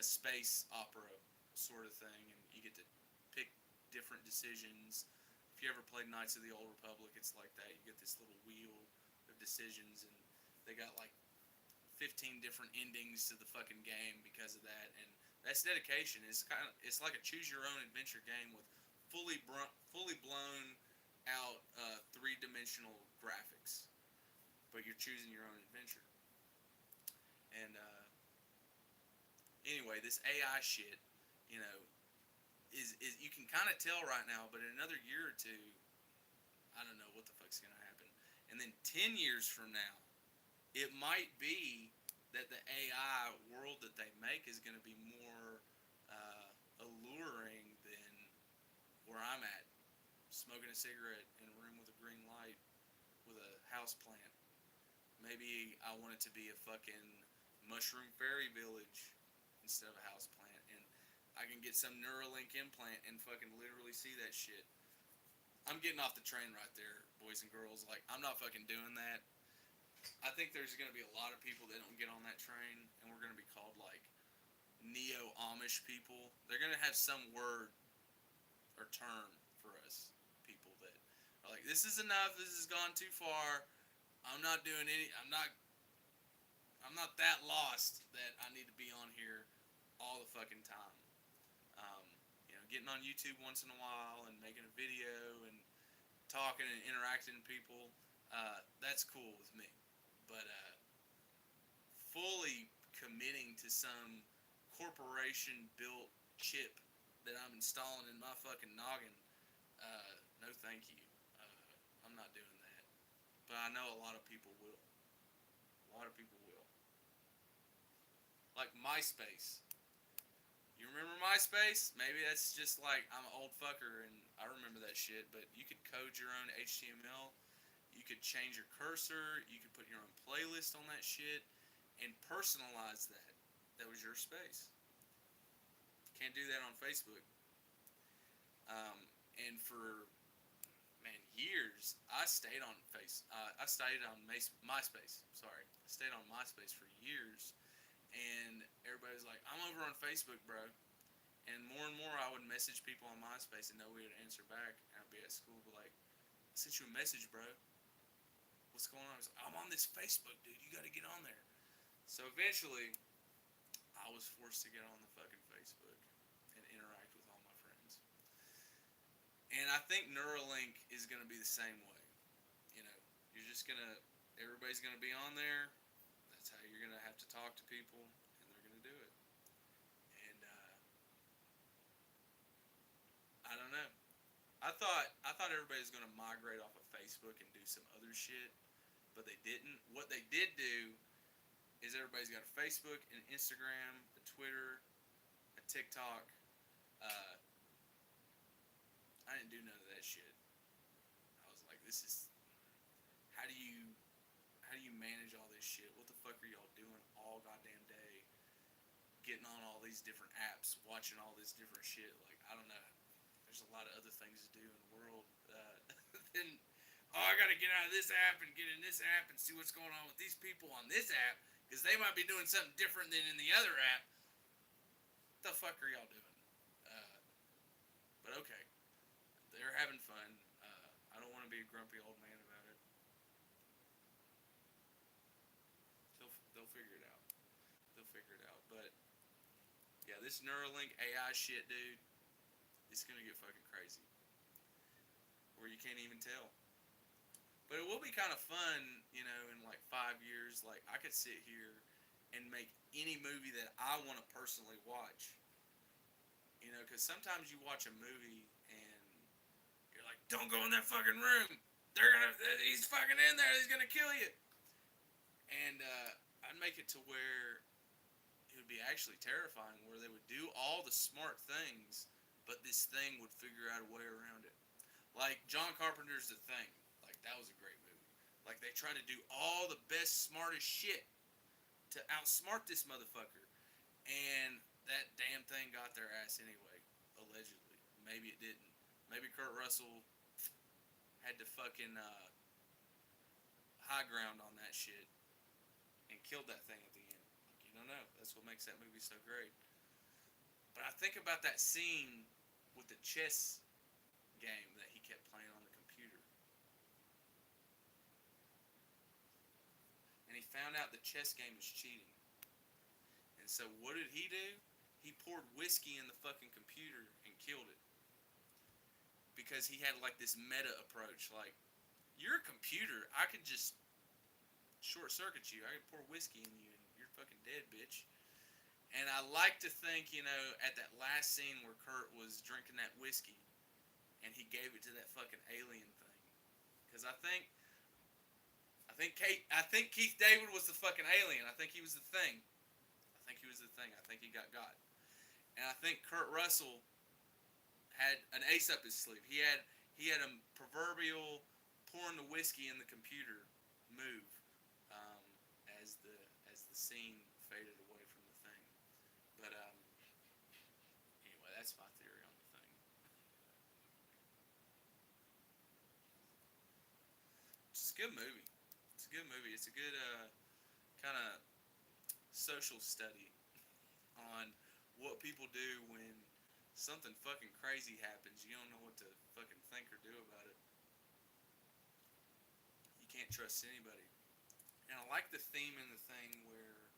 space opera sort of thing, and you get to pick different decisions. If you ever played Knights of the Old Republic, it's like that. You get this little wheel of decisions, and they got like 15 different endings to the fucking game because of that. And that's dedication. It's like a choose your own adventure game with fully blown out 3-dimensional graphics, but you're choosing your own adventure. And anyway, this AI shit, you know, is you can kind of tell right now, but in another year or two, I don't know what the fuck's gonna happen. And then 10 years from now, it might be that the AI world that they make is going to be more alluring than where I'm at, smoking a cigarette in a room with a green light with a house plant. Maybe I want it to be a fucking mushroom fairy village instead of a house plant, and I can get some Neuralink implant and fucking literally see that shit. I'm getting off the train right there, boys and girls. Like, I'm not fucking doing that. I think there's going to be a lot of people that don't get on that train, and we're going to be called like neo-Amish people. They're going to have some word or term for us, people that are like, this is enough. This has gone too far. I'm not doing any. I'm not that lost that I need to be on here all the fucking time. Um, getting on YouTube once in a while and making a video and talking and interacting with people. That's cool with me. But fully committing to some corporation built chip that I'm installing in my fucking noggin, no thank you. I'm not doing that. But I know a lot of people will. A lot of people will. Like MySpace. You remember MySpace? Maybe that's just like I'm an old fucker and I remember that shit, but you could code your own HTML. You could change your cursor. You could put your own playlist on that shit and personalize that. That was your space. Can't do that on Facebook. And for years, I stayed on I stayed on MySpace. Sorry, I stayed on MySpace for years, and everybody's like, "I'm over on Facebook, bro." And more, I would message people on MySpace, and nobody would answer back. And I'd be at school, be like, "I sent you a message, bro. What's going on?" I was like, "I'm on this Facebook, dude. You got to get on there." So eventually, I was forced to get on the fucking Facebook and interact with all my friends. And I think Neuralink is going to be the same way. You're just going to, everybody's going to be on there. That's how you're going to have to talk to people, and they're going to do it. And I don't know. I thought everybody was going to migrate off of Facebook and do some other shit, but they didn't. What they did do is everybody's got a Facebook, an Instagram, a Twitter, a TikTok. Uh, I didn't do none of that shit. I was like, this is how do you manage all this shit? What the fuck are y'all doing all goddamn day? Getting on all these different apps, watching all this different shit. Like, I don't know. There's a lot of other things to do in the world than, oh, I gotta get out of this app and get in this app and see what's going on with these people on this app because they might be doing something different than in the other app. What the fuck are y'all doing? But okay, they're having fun. I don't want to be a grumpy old man about it. They'll figure it out. They'll figure it out. But yeah, this Neuralink AI shit, dude, it's gonna get fucking crazy. Where you can't even tell. But it will be kind of fun, you know, in like 5 years. Like, I could sit here and make any movie that I want to personally watch. You know, because sometimes you watch a movie and you're like, don't go in that fucking room. He's fucking in there. He's gonna kill you. And I'd make it to where it would be actually terrifying, where they would do all the smart things, but this thing would figure out a way around it. Like John Carpenter's The Thing. Like, that was a great movie. Like, they try to do all the best, smartest shit to outsmart this motherfucker. And that damn thing got their ass anyway, allegedly. Maybe it didn't. Maybe Kurt Russell had to fucking high ground on that shit and killed that thing at the end. Like, you don't know. That's what makes that movie so great. But I think about that scene with the chess game that he kept playing on the computer. And he found out the chess game was cheating. And so what did he do? He poured whiskey in the fucking computer and killed it. Because he had like this meta approach. Like, you're a computer. I could just short circuit you. I could pour whiskey in you and you're fucking dead, bitch. And I like to think, you know, at that last scene where Kurt was drinking that whiskey and he gave it to that fucking alien thing. Because I think Keith David was the fucking alien. I think he was the thing. I think he got. And I think Kurt Russell had an ace up his sleeve. He had a proverbial pouring the whiskey in the computer move as the scene faded away from the thing. But anyway, that's my theory on the thing. It's a good movie. It's a good kind of social study on what people do when something fucking crazy happens. You don't know what to fucking think or do about it. You can't trust anybody. And I like the theme in the thing where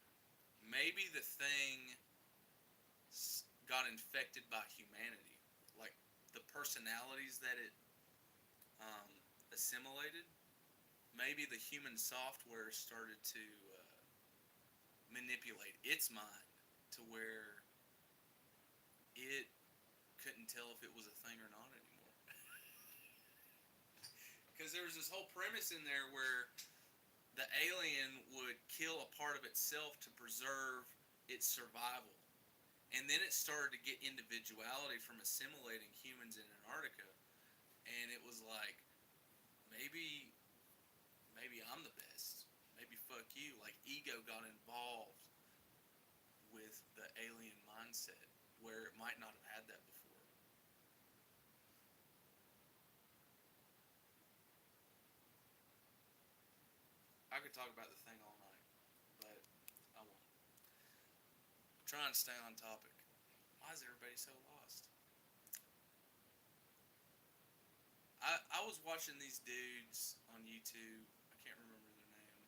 maybe the thing got infected by humanity. Like, the personalities that it assimilated, maybe the human software started to manipulate its mind to where it couldn't tell if it was a thing or not anymore. Because there was this whole premise in there where the alien would kill a part of itself to preserve its survival. And then it started to get individuality from assimilating humans in Antarctica. And it was like, maybe I'm the best. Maybe fuck you. Like, ego got involved with the alien mindset where it might not have had that before. I could talk about the thing all night, but I won't. I'm trying to stay on topic. Why is everybody so lost? I was watching these dudes on YouTube. I can't remember their name.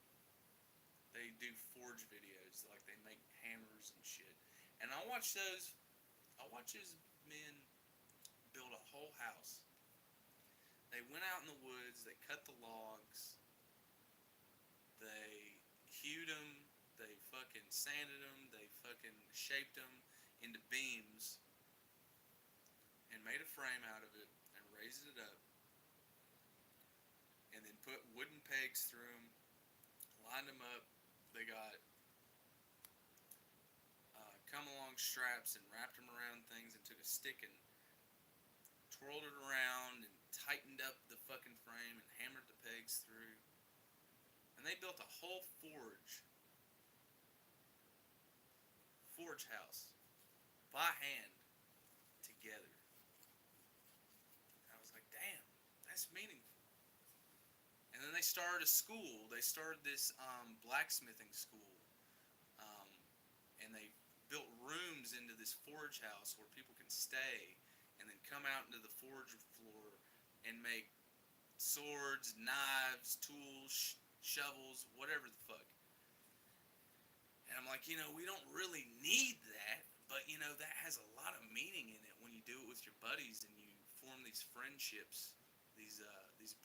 They do forge videos, like they make hammers and shit. And I watch those men build a whole house. They went out in the woods, they cut the logs, they hewed them, they fucking sanded them, they fucking shaped them into beams and made a frame out of it and raised it up put wooden pegs through them, lined them up. They got come along straps and wrapped them around things and took a stick and twirled it around and tightened up the fucking frame and hammered the pegs through. And they built a whole forge house by hand together. And I was like, damn, that's meaningful. And then they started a school. They started this blacksmithing school. Um, and they built rooms into this forge house where people can stay and then come out into the forge floor and make swords, knives, tools, shovels, whatever the fuck. And I'm like, we don't really need that, but that has a lot of meaning in it when you do it with your buddies and you form these friendships, these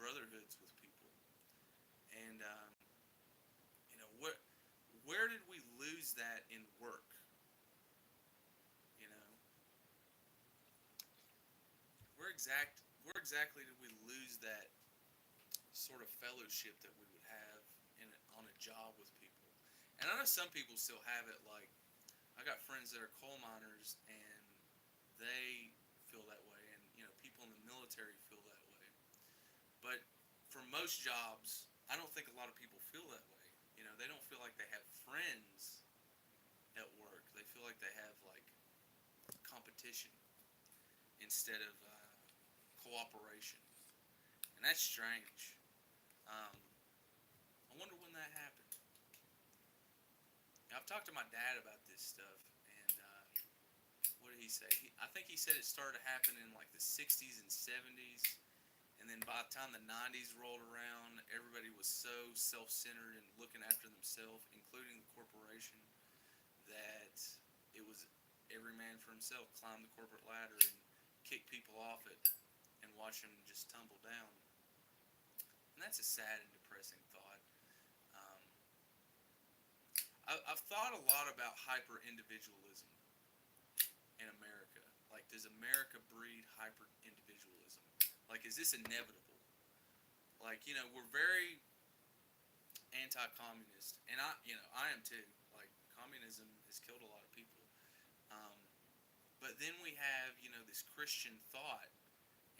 brotherhoods with people. And where did we lose that in work? Where exactly did we lose that sort of fellowship that we would have on a job with people? And I know some people still have it. Like, I got friends that are coal miners, and they feel that way, and people in the military feel that way. But for most jobs, I don't think a lot of people feel that way. They don't feel like they have friends at work. They feel like they have like competition instead of cooperation, and that's strange. I wonder when that happened. I've talked to my dad about this stuff, and what did he say? I think he said it started to happen in like the 60s and 70s, and then by the time the 90s rolled around, everybody was so self-centered and looking after themselves, including the corporation, that it was every man for himself, climb the corporate ladder and kick people off it and watch them just tumble down. And that's a sad and depressing thought. Um, I've thought a lot about hyper-individualism in America. Like, does America breed hyper-individualism? Like, is this inevitable? Like, we're very anti-communist, and I am too. Like, communism has killed a lot of people. Um, but then we have, this Christian thought,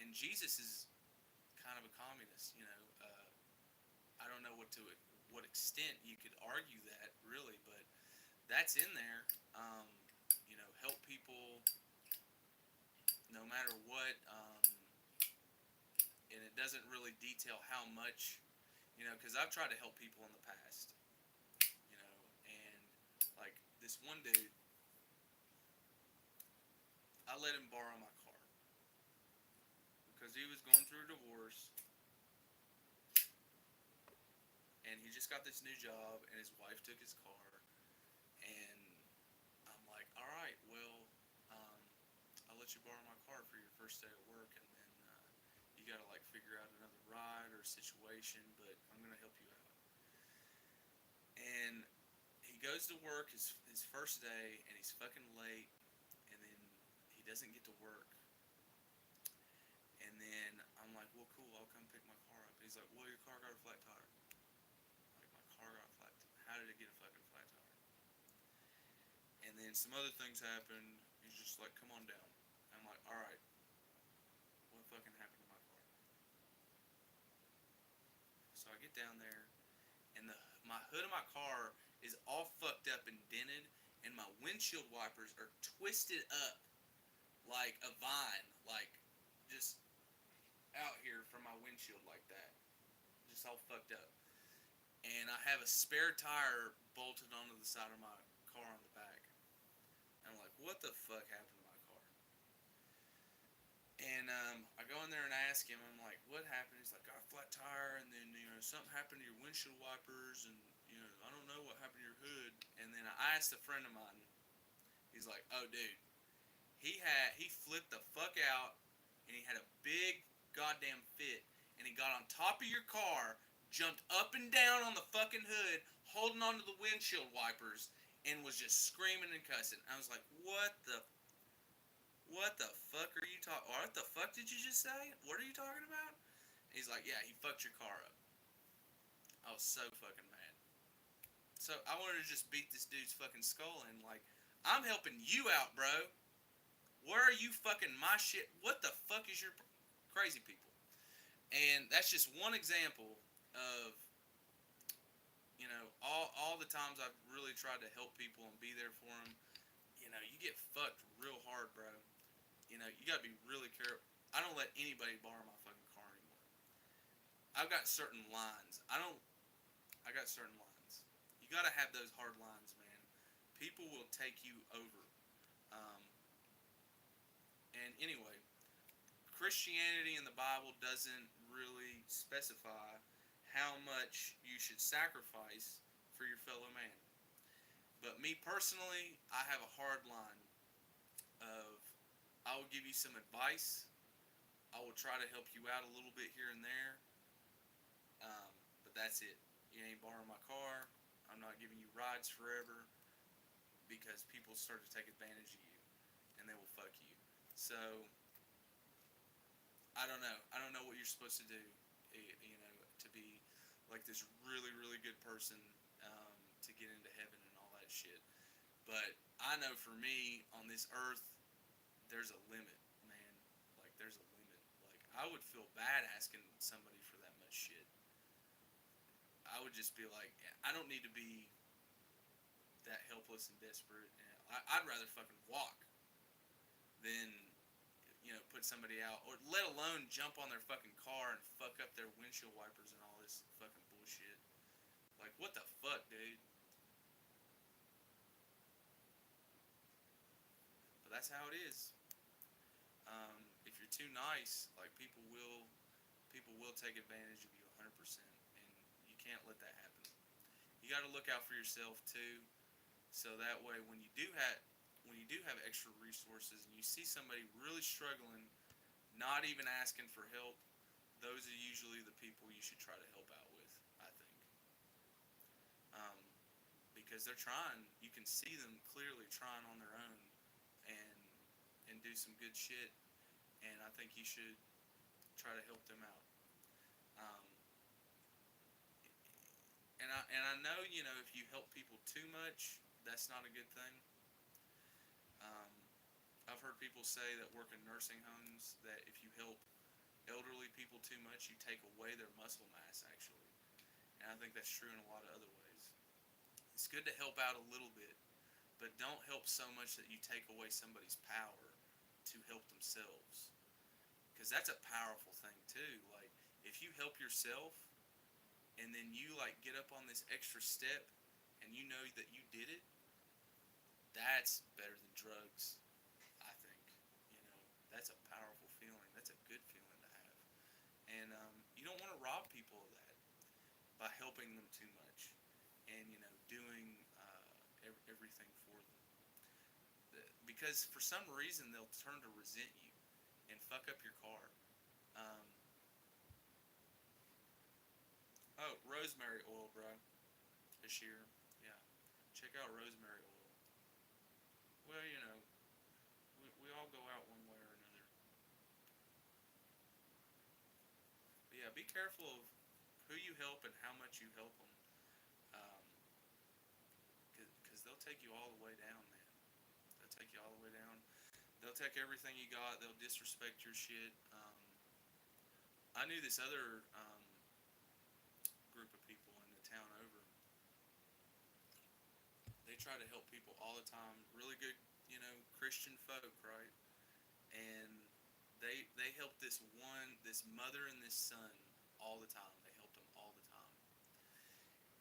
and Jesus is kind of a communist. I don't know what extent you could argue that really, but that's in there. Help people no matter what, and it doesn't really detail how much, because I've tried to help people in the past, and like this one dude, I let him borrow my car because he was going through a divorce, and he just got this new job, and his wife took his car, and I'm like, all right, well, I'll let you borrow my car for your first day of work, and then you gotta like figure out another ride or situation, but I'm gonna help you out. And he goes to work his first day, and he's fucking late, and then he doesn't get to work. And then I'm like, well, cool, I'll come pick my car up. And he's like, well, your car got a flat tire. Like, my car got a flat tire. How did it get a fucking flat tire? And then some other things happened. He's just like, come on down. I'm like, all right, what fucking happened to my car? So I get down there, and my hood of my car is all fucked up and dented, and my windshield wipers are twisted up like a vine, like just out here from my windshield like that, just all fucked up. And I have a spare tire bolted onto the side of my car on the back. And I'm like, what the fuck happened to my car? And I go in there and ask him, I'm like, what happened? He's like, got a flat tire, and then something happened to your windshield wipers, and I don't know what happened to your hood. And then I asked a friend of mine. He's like, oh dude, he flipped the fuck out, and he had a big goddamn fit, and he got on top of your car, jumped up and down on the fucking hood, holding onto the windshield wipers, and was just screaming and cussing. I was like, what the fuck are you talking? What the fuck did you just say? What are you talking about? And he's like, yeah, he fucked your car up. I was so fucking mad. So I wanted to just beat this dude's fucking skull in. Like, I'm helping you out, bro. Where are you fucking my shit? What the fuck is your crazy people? And that's just one example of, all the times I've really tried to help people and be there for them. You get fucked real hard, bro. You gotta be really careful. I don't let anybody borrow my fucking car anymore. I've got certain lines. I got certain lines. You gotta have those hard lines, man. People will take you over. Um, and anyway, Christianity in the Bible doesn't really specify how much you should sacrifice for your fellow man. But me personally, I have a hard line of I will give you some advice. I will try to help you out a little bit here and there. But that's it. You ain't borrowing my car. I'm not giving you rides forever because people start to take advantage of you and they will fuck you. So I don't know. I don't know what you're supposed to do, to be like this really, really good person, to get into heaven and all that shit. But I know for me on this earth, there's a limit, man. Like there's a limit. Like I would feel bad asking somebody for that much shit. I would just be like, I don't need to be that helpless and desperate. And I'd rather fucking walk than put somebody out, or let alone jump on their fucking car and fuck up their windshield wipers and all this fucking bullshit. Like, what the fuck, dude? But that's how it is. If you're too nice, like people will take advantage of you 100%, and you can't let that happen. You got to look out for yourself too, so that way when you do have extra resources and you see somebody really struggling, not even asking for help, those are usually the people you should try to help out with, I think. Um, because they're trying, you can see them clearly trying on their own and do some good shit, and I think you should try to help them out. Um, and I know, if you help people too much, that's not a good thing. Um, I've heard people say that work in nursing homes that if you help elderly people too much, you take away their muscle mass, actually. And I think that's true in a lot of other ways. It's good to help out a little bit, but don't help so much that you take away somebody's power to help themselves. Because that's a powerful thing, too. Like, if you help yourself and then you, like, get up on this extra step and you know that you did it, that's better than drugs, I think. That's a powerful feeling. That's a good feeling to have. And you don't want to rob people of that by helping them too much and, doing everything for them. Because for some reason they'll turn to resent you and fuck up your car. Um, rosemary oil, bro. This year, yeah. Check out rosemary oil. Well, we all go out one way or another. But yeah, be careful of who you help and how much you help them. Um, Because they'll take you all the way down, man. They'll take you all the way down. They'll take everything you got. They'll disrespect your shit. I knew this other group of people in the town over. They try to help people all the time. Really good, Christian folk, right? And they help this mother and this son all the time. They helped them all the time.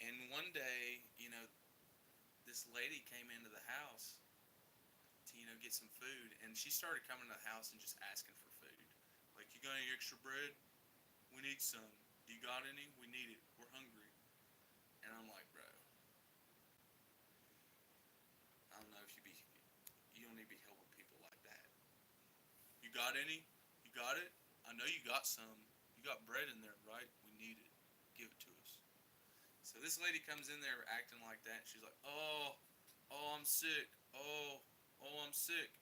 And one day, this lady came into the house to get some food, and she started coming to the house and just asking for food. Like, you got any extra bread? We need some. Do you got any? We need it. We're hungry. And I'm like, bro, I don't know if you don't need to be helping people like that. You got any? You got it? I know you got some. You got bread in there, right? We need it. Give it to us. So this lady comes in there acting like that. She's like, I'm sick. I'm sick.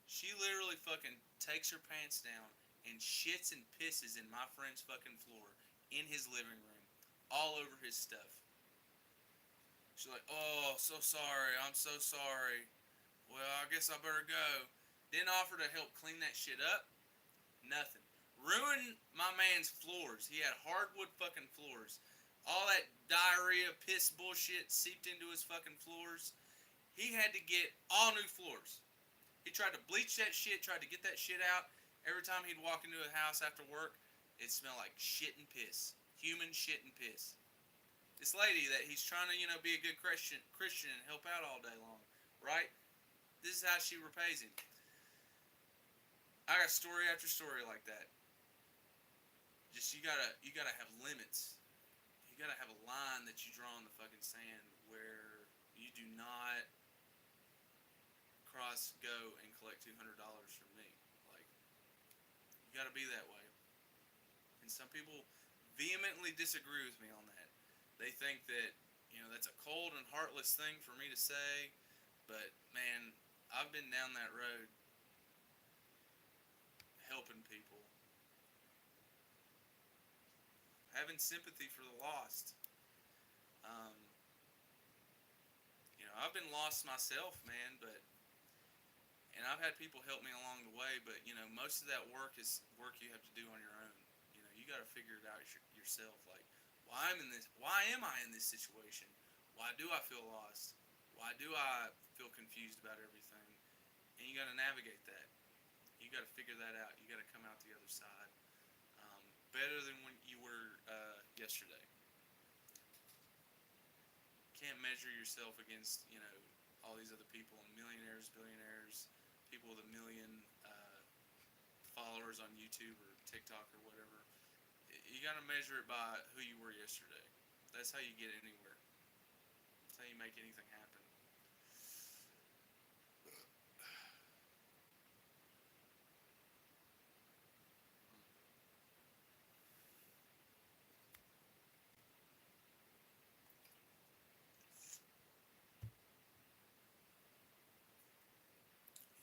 She literally fucking takes her pants down and shits and pisses in my friend's fucking floor in his living room all over his stuff. She's like, "Oh, so sorry. I'm so sorry. Well, I guess I better go." Didn't offer to help clean that shit up. Nothing. Ruined my man's floors. He had hardwood fucking floors. All that diarrhea, piss bullshit seeped into his fucking floors. He had to get all new floors. He tried to bleach that shit, tried to get that shit out. Every time he'd walk into a house after work, it smelled like shit and piss. Human shit and piss. This lady that he's trying to, be a good Christian and help out all day long, right? This is how she repays him. I got story after story like that. Just you gotta have limits. You gotta have a line that you draw in the fucking sand where you do not cross go and collect $200 from me. Like, you gotta be that way. And some people vehemently disagree with me on that. They think that, that's a cold and heartless thing for me to say, but man, I've been down that road helping people, having sympathy for the lost. Um, I've been lost myself, man, and I've had people help me along the way, but most of that work is work you have to do on your own. You got to figure it out yourself. Like, why am I in this situation? Why do I feel lost? Why do I feel confused about everything? And you got to navigate that. You got to figure that out. You got to come out the other side better than when you were yesterday. Can't measure yourself against all these other people and millionaires, billionaires, people with a million followers on YouTube or TikTok or whatever. You got to measure it by who you were yesterday. That's how you get anywhere. That's how you make anything happen.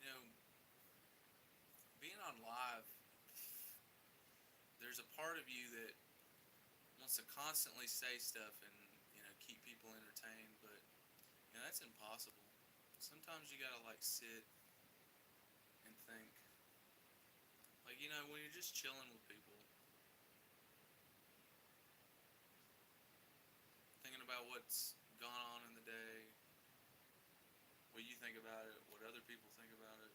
You know, being on live, there's a part of you that wants to constantly say stuff and keep people entertained, but that's impossible. Sometimes you gotta like sit and think. Like when you're just chilling with people, thinking about what's gone on in the day, what you think about it, what other people think about it.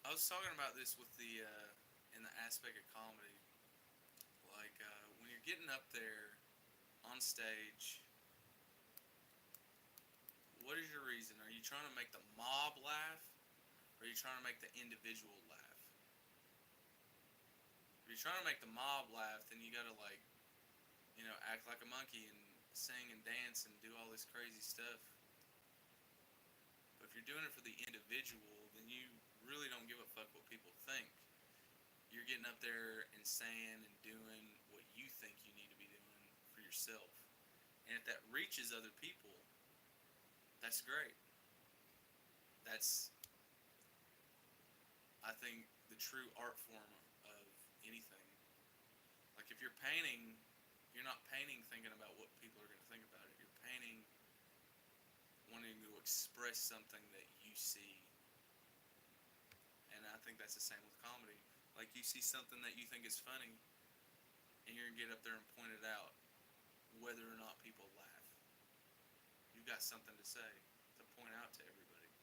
I was talking about this with the in the aspect of comedy, like when you're getting up there on stage, what is your reason? Are you trying to make the mob laugh, or are you trying to make the individual laugh? If you're trying to make the mob laugh, then you gotta like act like a monkey and sing and dance and do all this crazy stuff. But if you're doing it for the individual, then you really don't give a fuck what people think. You're getting up there and saying and doing what you think you need to be doing for yourself. And if that reaches other people, that's great. That's, I think, the true art form of anything. Like if you're painting, you're not painting thinking about what people are going to think about it. You're painting wanting to express something that you see. And I think that's the same with comedy. Like you see something that you think is funny, and you're going to get up there and point it out, whether or not people laugh. You've got something to say, to point out to everybody.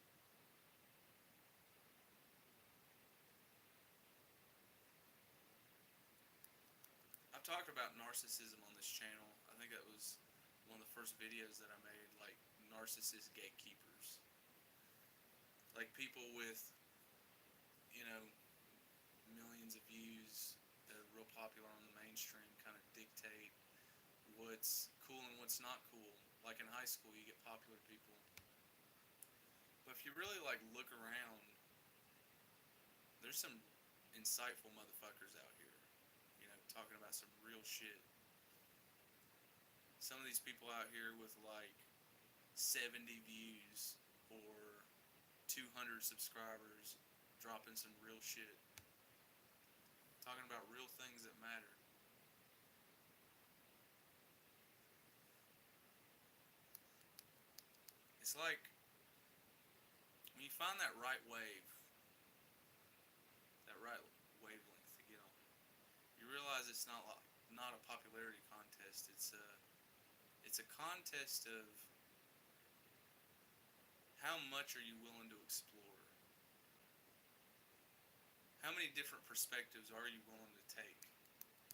I've talked about narcissism on this channel. I think that was one of the first videos that I made, like narcissist gatekeepers. Like people with, you know, millions of views that are real popular on the mainstream kind of dictate what's cool and what's not cool. Like in high school, you get popular people. But if you really like look around, there's some insightful motherfuckers out here, talking about some real shit. Some of these people out here with like 70 views or 200 subscribers dropping some real shit, talking about real things that matter. It's like when you find that right wave, that right wavelength to get on, you realize it's not a popularity contest. It's a contest of how much are you willing to explore. How many different perspectives are you willing to take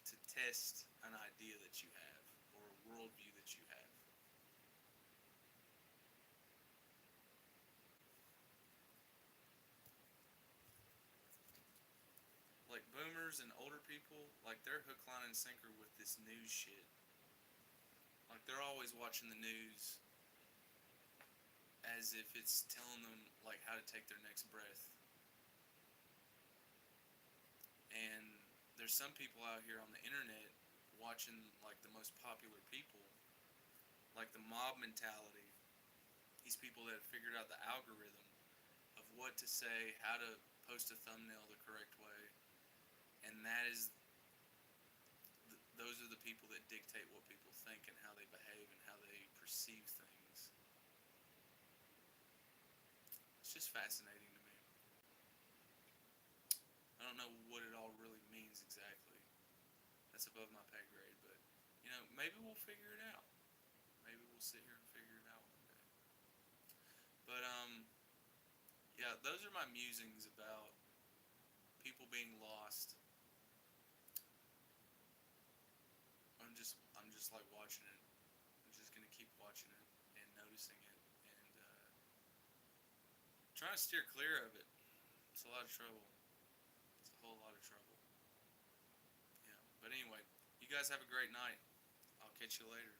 to test an idea that you have or a worldview that you have? Like boomers and older people, like they're hook, line, and sinker with this news shit. Like they're always watching the news as if it's telling them like how to take their next breath. And there's some people out here on the internet watching like the most popular people, like the mob mentality. These people that have figured out the algorithm of what to say, how to post a thumbnail the correct way, and those are the people that dictate what people think and how they behave and how they perceive things. It's just fascinating to me. I don't know what it all really means exactly. That's above my pay grade, but maybe we'll figure it out. Maybe we'll sit here and figure it out one day. But yeah, those are my musings about people being lost. I'm just like watching it. I'm just gonna keep watching it and noticing it and trying to steer clear of it. It's a lot of trouble. It's a whole lot of trouble. Yeah. But anyway, you guys have a great night. I'll catch you later.